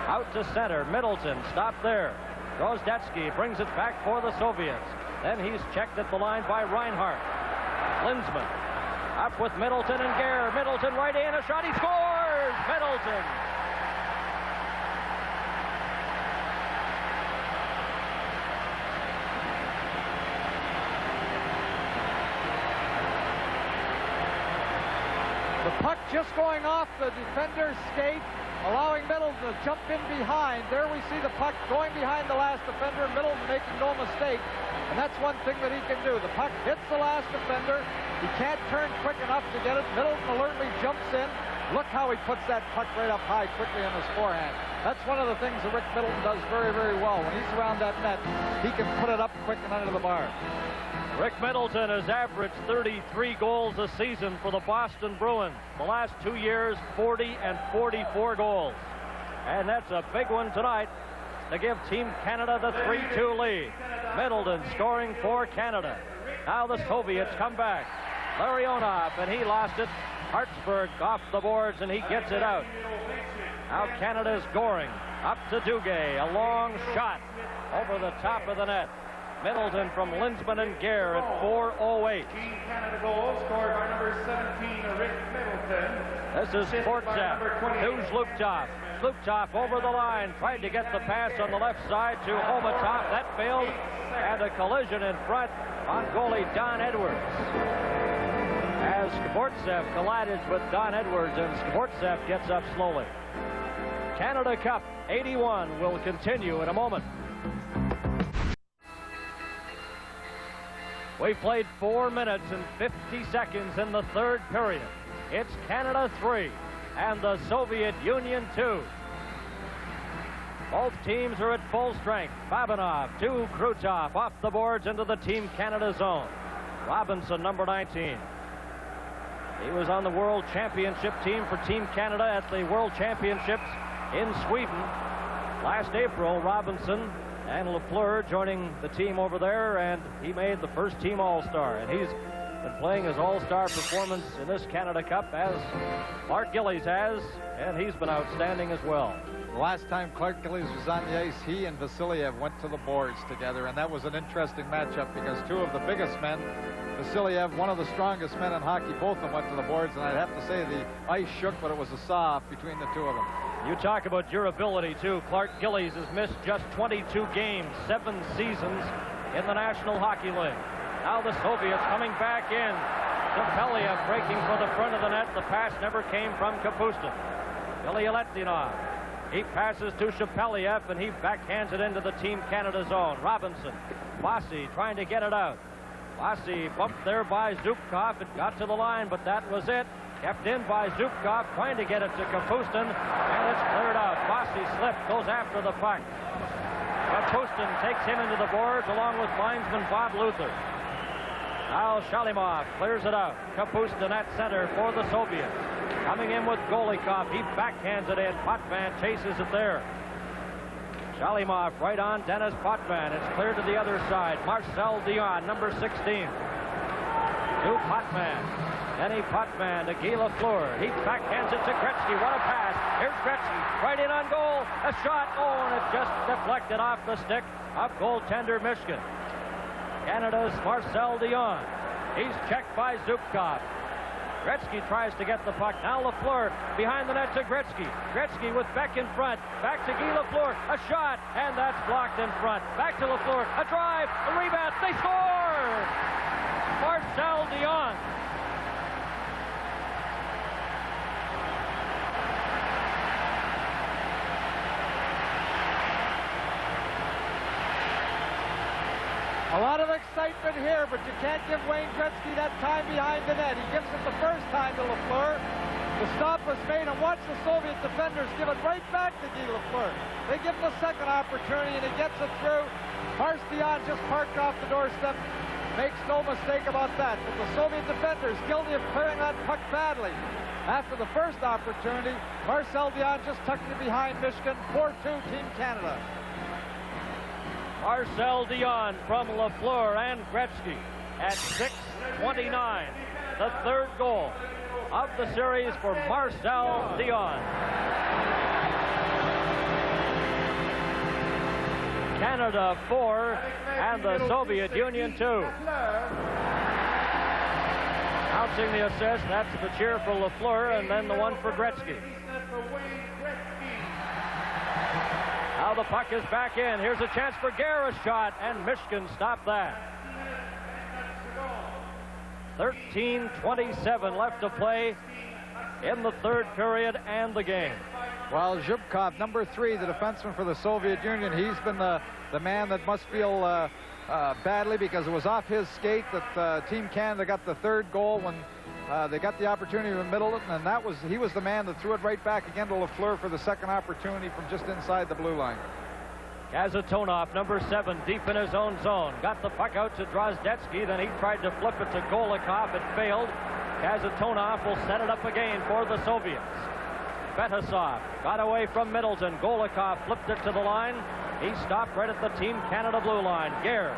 Out to center. Middleton stopped there. Grettzki brings it back for the Soviets. Then he's checked at the line by Reinhart. Linsman up with Middleton and Gare. Middleton right in. A shot. He scores! Middleton. The puck just going off the defender's skate, allowing Middleton to jump in behind. There we see the puck going behind the last defender. Middleton making no mistake, and that's one thing that he can do. The puck hits the last defender. He can't turn quick enough to get it. Middleton alertly jumps in. Look how he puts that puck right up high quickly on his forehand. That's one of the things that Rick Middleton does very, very well. When he's around that net, he can put it up quick and under the bar. Rick Middleton has averaged 33 goals a season for the Boston Bruins. The last 2 years, 40 and 44 goals. And that's a big one tonight to give Team Canada the 3-2 lead. Middleton scoring for Canada. Now the Soviets come back. Larionov, and he lost it. Hартсбурg off the boards, and he gets it out. Now Canada's scoring. Up to Duguay. A long shot over the top of the net. Middleton from Linsman and Gare at 4:08. Team Canada goal scored by number 17, Rick Middleton. This is Sportsev. Who's Luptov? Luptov over the line, tried to get the pass on the left side to Homatov. That failed, and a collision in front on goalie Don Edwards. As Sportsev collided with Don Edwards, and Sportsev gets up slowly. Canada Cup 81 will continue in a moment. We played 4 minutes and 50 seconds in the third period. It's Canada 3 and the Soviet Union 2. Both teams are at full strength. Babanov to Krutov off the boards into the Team Canada zone. Robinson, number 19. He was on the World Championship team for Team Canada at the World Championships in Sweden last April. Robinson and Lefleur joining the team over there, and he made the first team All-Star. And he's been playing his All-Star performance in this Canada Cup, as Clark Gillies has, and he's been outstanding as well. The last time Clark Gillies was on the ice, he and Vasiliev went to the boards together, and that was an interesting matchup because two of the biggest men, Vasiliev, one of the strongest men in hockey, both of them went to the boards, and I'd have to say the ice shook, but it was a saw-off between the two of them. You talk about durability, too. Clark Gillies has missed just 22 games, 7 seasons in the National Hockey League. Now the Soviets coming back in. Shepeliev breaking for the front of the net. The pass never came from Kapustin. Gilieletdinov. He passes to Shepeliev, and he backhands it into the Team Canada zone. Robinson. Bossi trying to get it out. Bossi bumped there by Zubkov. It got to the line, but that was it. Kept in by Zubkov, trying to get it to Kapustin, and it's cleared out. Bossi slipped, goes after the puck. Kapustin takes him into the boards along with linesman Bob Luther. Now Shalimov clears it out. Kapustin at center for the Soviets. Coming in with Golikov. He backhands it in. Potvin chases it there. Shalimov right on Dennis Potvin. It's cleared to the other side. Marcel Dionn, number 16. To Potvin. Denny Potvin to Guy Lefleur. He backhands it to Gretcki. What a pass. Here's Gretcki. Right in on goal. A shot. Oh, and it just deflected off the stick of goaltender Mishkin. Canada's Marcel Dionn. He's checked by Zubkov. Gretcki tries to get the puck. Now Lefleur behind the net to Gretcki. Gretcki with Beck in front. Back to Guy Lefleur. A shot, and that's blocked in front. Back to Lefleur. A drive. A rebound. They score! Marcel Dionn. A lot of excitement here, but you can't give Wayne Gretcki that time behind the net. He gives it the first time to Lefleur. The stop was made, and watch the Soviet defenders give it right back to Guy Lefleur. They give him a second opportunity, and he gets it through. Dionn just parked off the doorstep. Makes no mistake about that. But the Soviet defenders guilty of clearing that puck badly. After the first opportunity, Marcel Dionn just tucked it behind Michigan. 4-2 Team Canada. Marcel Dionn from Lefleur and Gretcki at 6:29. The third goal of the series for Marcel Dionn. Canada 4 and the Soviet Union 2. Announcing the assist, that's the cheer for Lefleur and then the one for Gretcki. Now the puck is back in. Here's a chance for Garrett's shot, and Mishkin stopped that. 13:27 left to play in the third period and the game. While Zubkov, number 3, the defenseman for the Soviet Union, he's been the man that must feel badly because it was off his skate that Team Canada got the third goal when they got the opportunity in Middleton, and he was the man that threw it right back again to Lefleur for the second opportunity from just inside the blue line. Kazatonov, number 7, deep in his own zone. Got the puck out to Drozdetsky, then he tried to flip it to Golikov. It failed. Kazatonov will set it up again for the Soviets. Fetisov got away from Middleton. Golikov flipped it to the line. He stopped right at the Team Canada blue line. Gare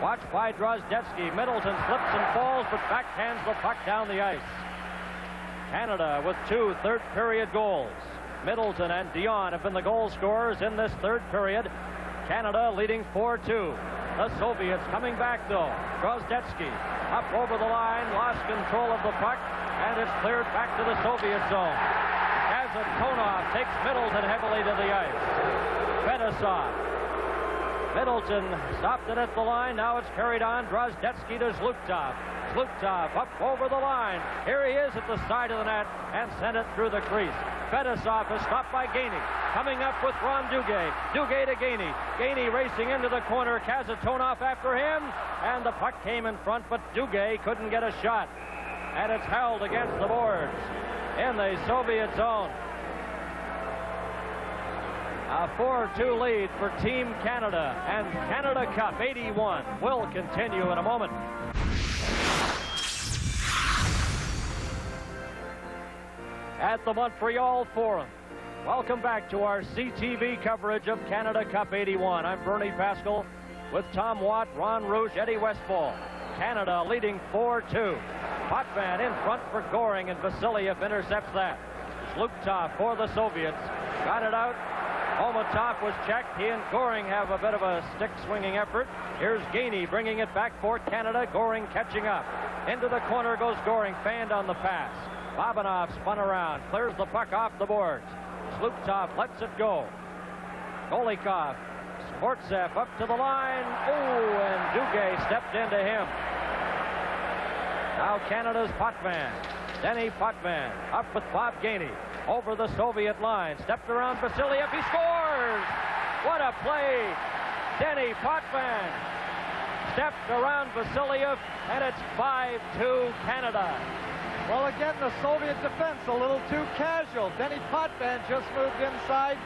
watched by Drozdetsky. Middleton slips and falls, but backhands the puck down the ice. Canada with 2 third-period goals. Middleton and Dionn have been the goal scorers in this third period. Canada leading 4-2. The Soviets coming back, though. Drozdetsky up over the line, lost control of the puck, and it's cleared back to the Soviet zone. Kazatonov takes Middleton heavily to the ice. Fetisov. Middleton stopped it at the line. Now it's carried on. Drozdetsky to Zluktov. Zluktov up over the line. Here he is at the side of the net and sent it through the crease. Fetisov is stopped by Geyni. Coming up with Ron Duguay. Duguay to Geyni. Geyni racing into the corner. Kazatonov after him. And the puck came in front, but Duguay couldn't get a shot. And it's held against the boards in the Soviet zone. A 4-2 lead for Team Canada, and Canada Cup 81 will continue in a moment. At the Montreal Forum, welcome back to our CTV coverage of Canada Cup 81. I'm Bernie Pascal with Tom Watt, Ron Rouge, Eddie Westfall. Canada leading 4-2. Potvin in front for Goring, and Vasiliev intercepts that. Zluktov for the Soviets. Got it out. Olmatov was checked. He and Goring have a bit of a stick-swinging effort. Here's Geyni bringing it back for Canada. Goring catching up. Into the corner goes Goring, fanned on the pass. Babanov spun around, clears the puck off the boards. Zluktov lets it go. Golikov, Sportsev up to the line. Oh, and Duguay stepped into him. Now Canada's Potvin. Denny Potvin up with Bob Geyni. Over the Soviet line, stepped around Vasiliev, he scores! What a play! Denny Potvin stepped around Vasiliev, and it's 5-2 Canada. Well, again, the Soviet defense a little too casual. Denny Potvin just moved inside.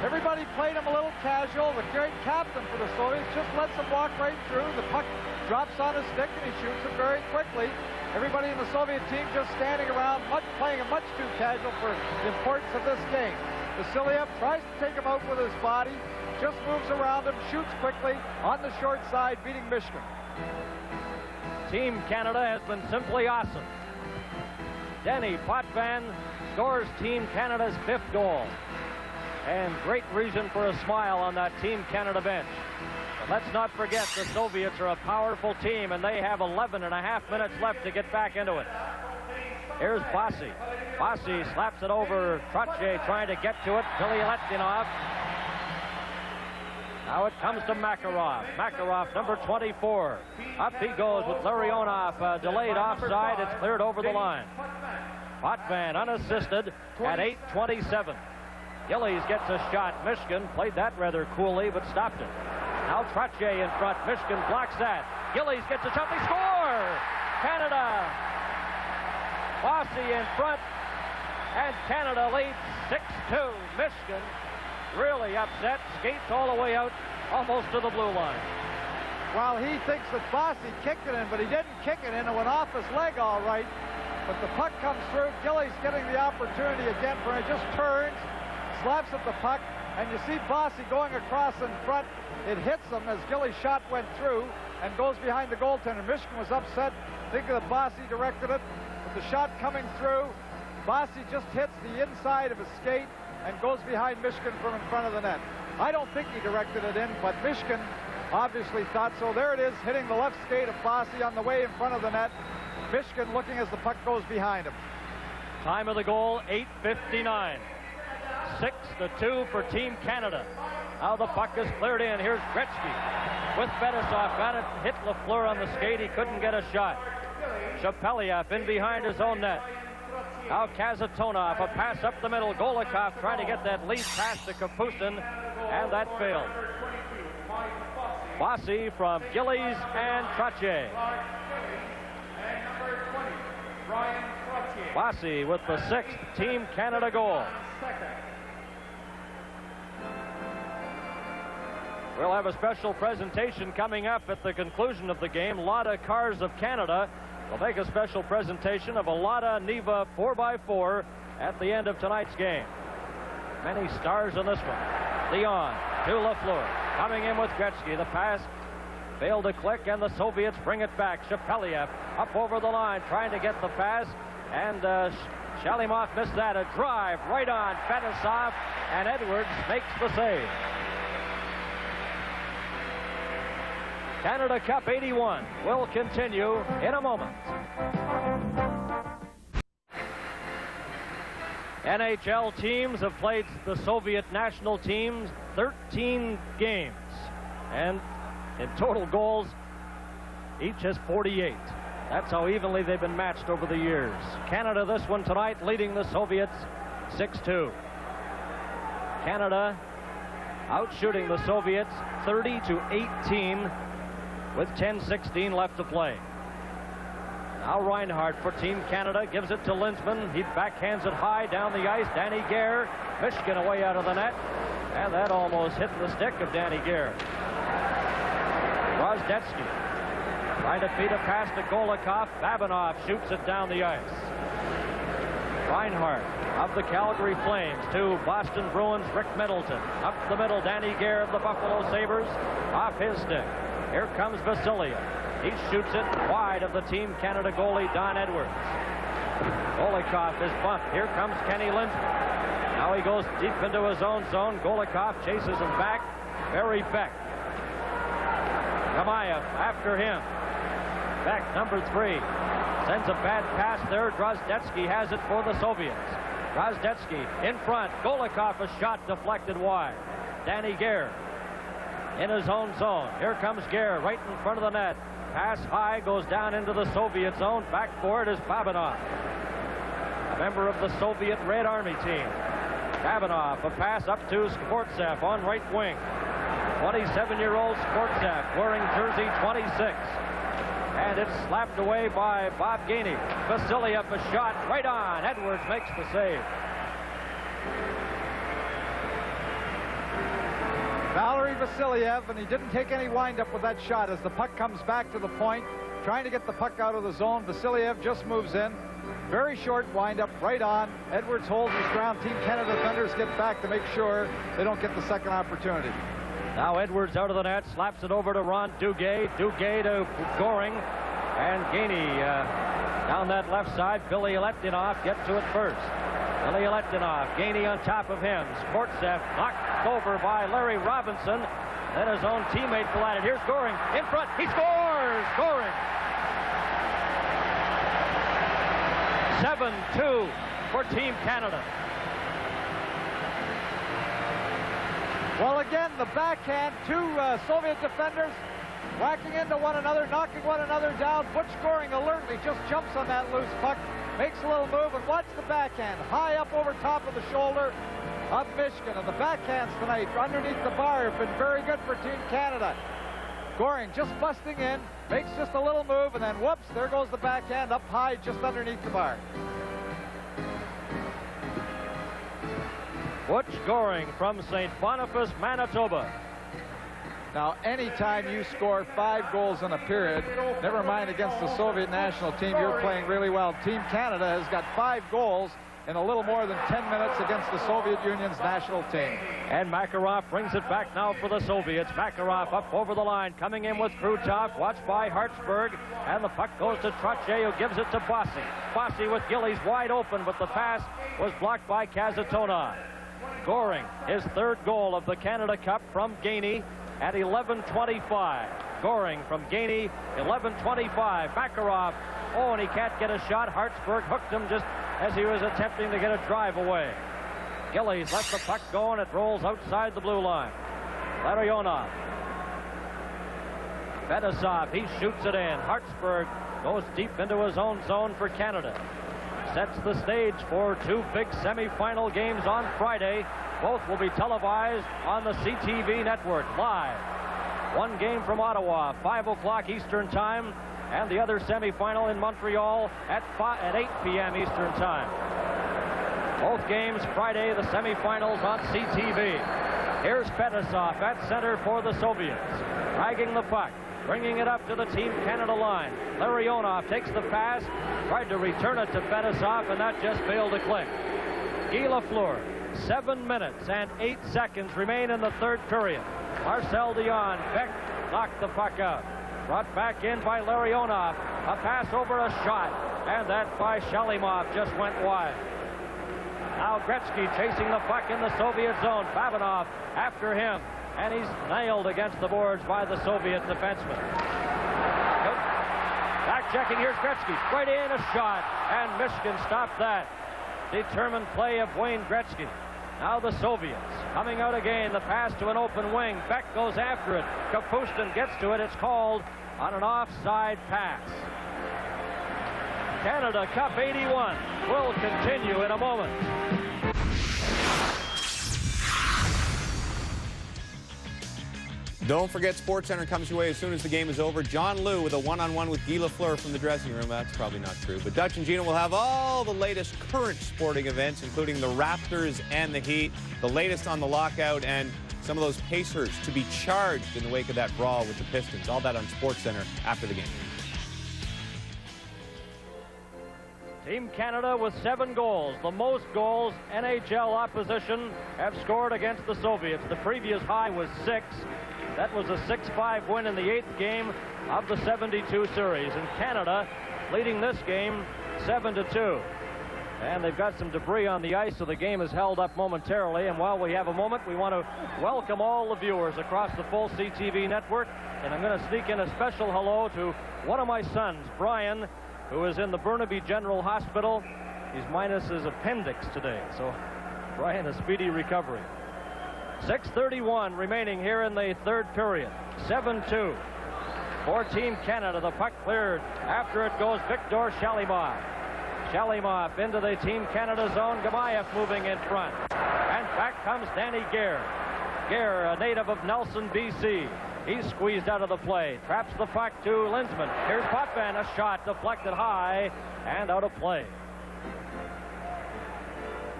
Everybody played him a little casual. The great captain for the Soviets just lets him walk right through. The puck drops on his stick and he shoots it very quickly. Everybody in the Soviet team just standing around, playing him much too casual for the importance of this game. Vasilyev tries to take him out with his body, just moves around him, shoots quickly on the short side, beating Michigan. Team Canada has been simply awesome. Denny Potvin scores Team Canada's 5th goal. And great reason for a smile on that Team Canada bench. But let's not forget the Soviets are a powerful team, and they have 11.5 minutes left to get back into it. Here's Bossi. Bossi slaps it over Trottье, trying to get to it. Billy Letdinov. Now it comes to Makarov. Makarov, number 24. Up he goes with Larionov. Delayed offside. It's cleared over the line. Potvin unassisted at 8:27. Gillis gets a shot. Michigan played that rather coolly, but stopped it. Now Trottье in front. Michigan blocks that. Gillis gets a shot. They score! Canada. Bossi in front. And Canada leads 6-2. Michigan really upset. Skates all the way out, almost to the blue line. Well, he thinks that Bossi kicked it in, but he didn't kick it in. It went off his leg all right. But the puck comes through. Gillis getting the opportunity again for it. Just turns, slaps at the puck, and you see Bossi going across in front. It hits him as Gillis' shot went through and goes behind the goaltender. Michigan was upset, thinking that Bossi directed it. But the shot coming through, Bossi just hits the inside of his skate and goes behind Michigan from in front of the net. I don't think he directed it in, but Michigan obviously thought so. There it is, hitting the left skate of Bossi on the way in front of the net. Michigan looking as the puck goes behind him. Time of the goal, 8:59. 6-2 for Team Canada. Now the puck is cleared in. Here's Grettzki with Fetisov. Got it, hit Lefleur on the skate. He couldn't get a shot. Shapeliev in behind his own net. Now Kazatonov, a pass up the middle. Golikov trying to get that lead pass to Kapustin, and that failed. Bossi from Gillis and Trottье. Bossi with the 6th Team Canada goal. We'll have a special presentation coming up at the conclusion of the game. Lada Cars of Canada will make a special presentation of a Lada Niva 4x4 at the end of tonight's game. Many stars in this one. Dionn to Lefleur. Coming in with Grettzki. The pass failed to click, and the Soviets bring it back. Shapeliev up over the line, trying to get the pass, and Shalimov missed that. A drive right on Fetisov, and Edwards makes the save. Canada Cup 81 will continue in a moment. NHL teams have played the Soviet national teams 13 games, and in total goals, each has 48. That's how evenly they've been matched over the years. Canada this one tonight, leading the Soviets 6-2. Canada outshooting the Soviets 30-18 with 10:16 left to play. Now Reinhart for Team Canada gives it to Linsman. He backhands it high down the ice. Danny Gare, Michigan away out of the net, and that almost hit the stick of Danny Gare. Grettzki trying to feed a pass to Golikov. Babinov shoots it down the ice. Reinhart of the Calgary Flames to Boston Bruins' Rick Middleton. Up the middle, Danny Gare of the Buffalo Sabres off his stick. Here comes Vasilyev. He shoots it wide of the Team Canada goalie, Don Edwards. Golikov is bumped. Here comes Kenny Linsman. Now he goes deep into his own zone. Golikov chases him back. Barry Beck. Kamayev after him. Beck, number 3. Sends a bad pass there. Drozdetsky has it for the Soviets. Drozdetsky in front. Golikov, a shot deflected wide. Danny Gare in his own zone. Here comes Gare right in front of the net. Pass high, goes down into the Soviet zone. Back for it is Babinov, a member of the Soviet Red Army team. Babinov, a pass up to Skvortsev on right wing. 27-year-old Skvortsev wearing jersey 26. And it's slapped away by Bob Gейни. Vasiliev, a shot right on. Edwards makes the save. Valery Vasiliev, and he didn't take any wind-up with that shot as the puck comes back to the point, trying to get the puck out of the zone. Vasiliev just moves in. Very short wind-up, right on. Edwards holds his ground. Team Canada defenders get back to make sure they don't get the second opportunity. Now Edwards out of the net, slaps it over to Ron Duguay. Duguay to Goring. And Gейни down that left side. Billy Letdinoff gets to it first. Billy Letdinoff, Gейni on top of him. Sportsev knocked over by Larry Robinson. Then his own teammate collided. Here's Goring in front. He scores! Goring! 7-2 for Team Canada. Well, again, the backhand, two Soviet defenders whacking into one another, knocking one another down. Butch Goring alertly just jumps on that loose puck, makes a little move, and watch the backhand high up over top of the shoulder of Michigan. And the backhands tonight underneath the bar have been very good for Team Canada. Goring just busting in, makes just a little move, and then whoops, there goes the backhand up high just underneath the bar. Butch Goring from St. Boniface, Manitoba. Now, anytime you score 5 goals in a period, never mind against the Soviet national team, you're playing really well. Team Canada has got 5 goals in a little more than 10 minutes against the Soviet Union's national team. And Makarov brings it back now for the Soviets. Makarov up over the line, coming in with Krutov, watched by Hартсбурg, and the puck goes to Trottье, who gives it to Bossi. Bossi with Gillis wide open, but the pass was blocked by Kazatonov. Goring, his 3rd goal of the Canada Cup from Gейни at 11:25. Goring from Gейni, 11:25. Makarov, oh, and he can't get a shot. Hартсбурg hooked him just as he was attempting to get a drive away. Gillis lets the puck go, and it rolls outside the blue line. Larionov. Fetisov, he shoots it in. Hартсбурg goes deep into his own zone for Canada. Sets the stage for 2 big semifinal games on Friday. Both will be televised on the CTV network live. One game from Ottawa, 5 o'clock Eastern time, and the other semifinal in Montreal at 8 p.m. Eastern time. Both games Friday, the semifinals on CTV. Here's Fetisov at center for the Soviets, dragging the puck, bringing it up to the Team Canada line. Larionov takes the pass, tried to return it to Fetisov, and that just failed to click. Guy Lefleur, 7 minutes and 8 seconds remain in the 3rd period. Marcel Dionn, Beck knocked the puck out. Brought back in by Larionov. A pass over a shot, and that by Shalimov just went wide. Now Grettzky chasing the puck in the Soviet zone. Babanov after him, and he's nailed against the boards by the Soviet defenseman. Back checking, here's Grettzky. Right in, a shot, and Michigan stopped that. Determined play of Wayne Grettzky. Now the Soviets coming out again. The pass to an open wing. Beck goes after it. Kapustin gets to it. It's called on an offside pass. Canada Cup 81 will continue in a moment. Don't forget, SportsCenter comes your way as soon as the game is over. John Liu with a one-on-one with Guy Lefleur from the dressing room. That's probably not true. But Dutch and Gina will have all the latest current sporting events, including the Raptors and the Heat, the latest on the lockout, and some of those Pacers to be charged in the wake of that brawl with the Pistons. All that on SportsCenter after the game. Team Canada with 7 goals, the most goals NHL opposition have scored against the Soviets. The previous high was 6. That was a 6-5 win in the 8th game of the 72 series. And Canada leading this game 7-2. And they've got some debris on the ice, so the game is held up momentarily. And while we have a moment, we want to welcome all the viewers across the full CTV network. And I'm going to sneak in a special hello to one of my sons, Brian, who is in the Burnaby General Hospital. He's minus his appendix today, so Brian, a speedy recovery. 6:31 remaining here in the 3rd period. 7-2 for Team Canada. The puck cleared. After it goes Viktor Shalimov. Shalimov into the Team Canada zone. Gamayev moving in front. And back comes Danny Gare. Gare, a native of Nelson, BC. He's squeezed out of the play. Traps the puck to Linsman. Here's Potvin. A shot deflected high and out of play.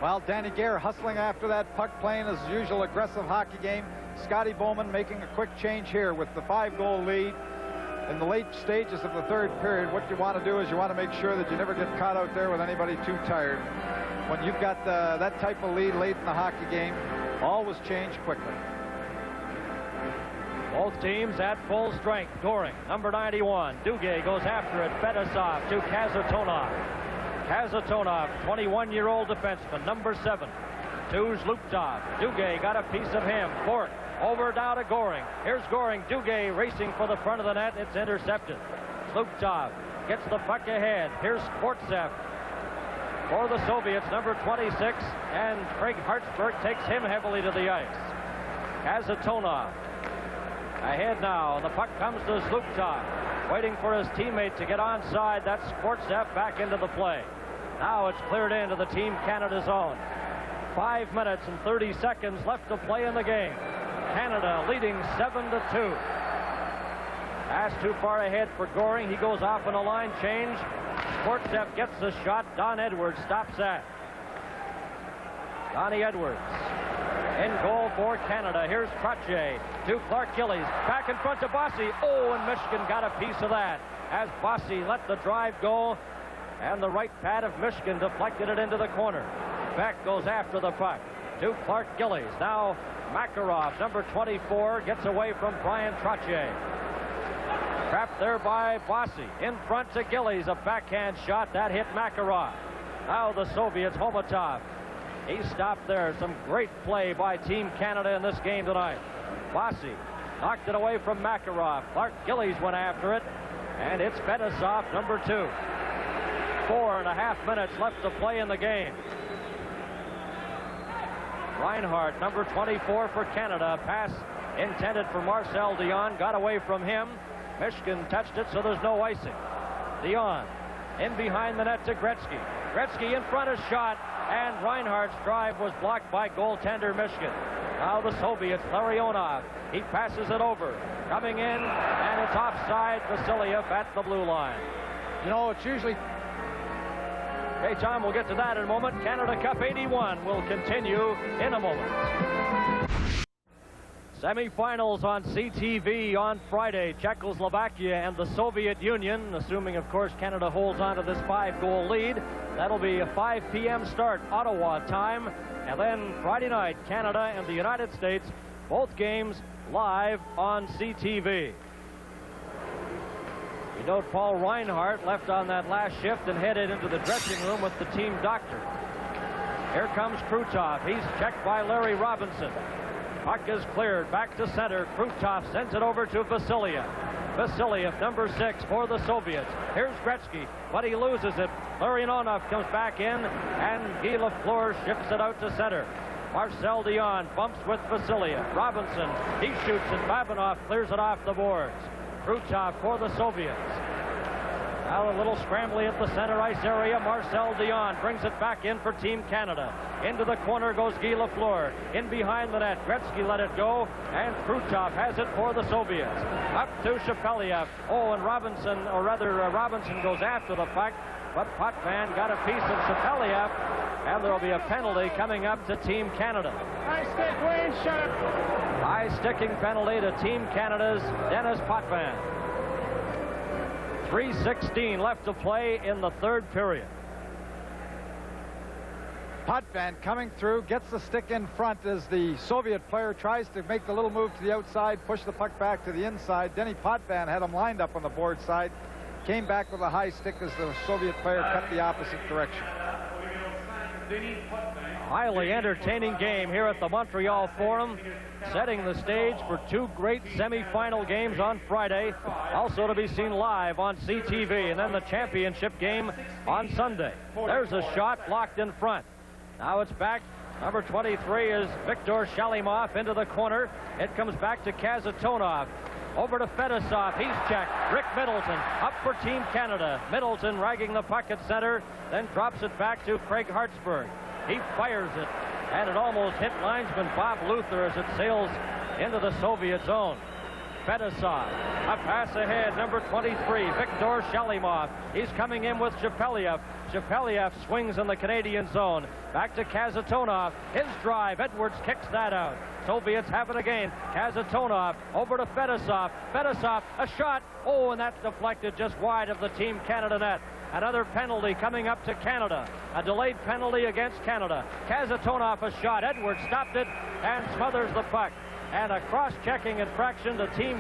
Well, Danny Gare hustling after that puck, playing his usual aggressive hockey game. Scotty Bowman making a quick change here with the 5-goal lead. In the late stages of the third period, what you want to do is you want to make sure that you never get caught out there with anybody too tired. When you've got that type of lead late in the hockey game, always change quickly. Both teams at full strength. Goring, number 91. Duguay goes after it. Fedosov to Kazatonov. Kazatonov, 21-year-old defenseman, number 7. To Zluptov. Duguay got a piece of him. Bork over down to Goring. Here's Goring. Duguay racing for the front of the net. It's intercepted. Zluptov gets the puck ahead. Here's Sportsev for the Soviets, number 26. And Craig Hартсбурg takes him heavily to the ice. Kazatonov ahead now. The puck comes to Zluptov. Waiting for his teammate to get onside. That's Sportsev back into the play. Now it's cleared into the Team Canada zone. 5 minutes and 30 seconds left to play in the game. Canada leading 7-2. Pass too far ahead for Goring. He goes off on a line change. Sportsev gets the shot. Don Edwards stops that. Donnie Edwards in goal for Canada. Here's Trottье to Clark Gillies. Back in front to Bossi. Oh, and Michigan got a piece of that as Bossi let the drive go. And the right pad of Michigan deflected it into the corner. Beck goes after the puck to Clark Gillies. Now Makarov, number 24, gets away from Brian Trottье. Trapped there by Bossi. In front to Gillies. A backhand shot. That hit Makarov. Now the Soviets, Homatov. He stopped there. Some great play by Team Canada in this game tonight. Bossi knocked it away from Makarov. Clark Gillies went after it. And it's Fedosov, number 2. 4.5 minutes left to play in the game. Reinhart, number 24 for Canada. Pass intended for Marcel Dionn. Got away from him. Michigan touched it, so there's no icing. Dionn in behind the net to Grettzki. Grettzki in front, a shot, and Reinhart's drive was blocked by goaltender Michigan. Now the Soviets, Larionov. He passes it over. Coming in, and it's offside. Vasiliev at the blue line. You know, it's usually... Okay, Tom, we'll get to that in a moment. Canada Cup 81 will continue in a moment. Semifinals on CTV on Friday. Czechoslovakia and the Soviet Union, assuming, of course, Canada holds on to this 5-goal lead. That'll be a 5 p.m. start, Ottawa time. And then Friday night, Canada and the United States, both games live on CTV. You note Paul Reinhart left on that last shift and headed into the dressing room with the team doctor. Here comes Krutov. He's checked by Larry Robinson. Puck is cleared back to center. Krutov sends it over to Vasiliev. Vasiliev, number 6 for the Soviets. Here's Grettzki, but he loses it. Larionov comes back in, and Guy Lefleur shifts it out to center. Marcel Dionn bumps with Vasiliev. Robinson, he shoots it. Babinov clears it off the boards. Krutov for the Soviets. Now a little scrambly at the center ice area. Marcel Dionn brings it back in for Team Canada. Into the corner goes Guy Lefleur. In behind the net, Grettzki let it go, and Krutov has it for the Soviets. Up to Shepeliev. Oh, and Robinson goes after the puck, but Potvin got a piece of Shepeliev, and there'll be a penalty coming up to Team Canada. High stick, Wayne, shut up. High sticking penalty to Team Canada's Dennis Potvin. 3:16 left to play in the third period. Potvin coming through, gets the stick in front as the Soviet player tries to make the little move to the outside, push the puck back to the inside. Denny Potvin had him lined up on the board side, came back with a high stick as the Soviet player cut the opposite direction. Highly entertaining game here at the Montreal Forum, setting the stage for 2 great semifinal games on Friday, also to be seen live on CTV, and then the championship game on Sunday. There's a shot blocked in front. Now it's back. Number 23 is Viktor Shalimov into the corner. It comes back to Kazatonov. Over to Fedosov. He's checked. Rick Middleton up for Team Canada. Middleton ragging the puck at center, then drops it back to Craig Hартсбурg. He fires it, and it almost hit linesman Bob Luther as it sails into the Soviet zone. Fedosov. A pass ahead, number 23, Viktor Shalimov. He's coming in with Shepeliev. Shepeliev swings in the Canadian zone. Back to Kazatonov. His drive. Edwards kicks that out. Soviets have it again. Kazatonov over to Fedosov. Fedosov, a shot. Oh, and that's deflected just wide of the Team Canada net. Another penalty coming up to Canada. A delayed penalty against Canada. Kazatonov a shot. Edwards stopped it and smothers the puck. And a cross-checking infraction to Team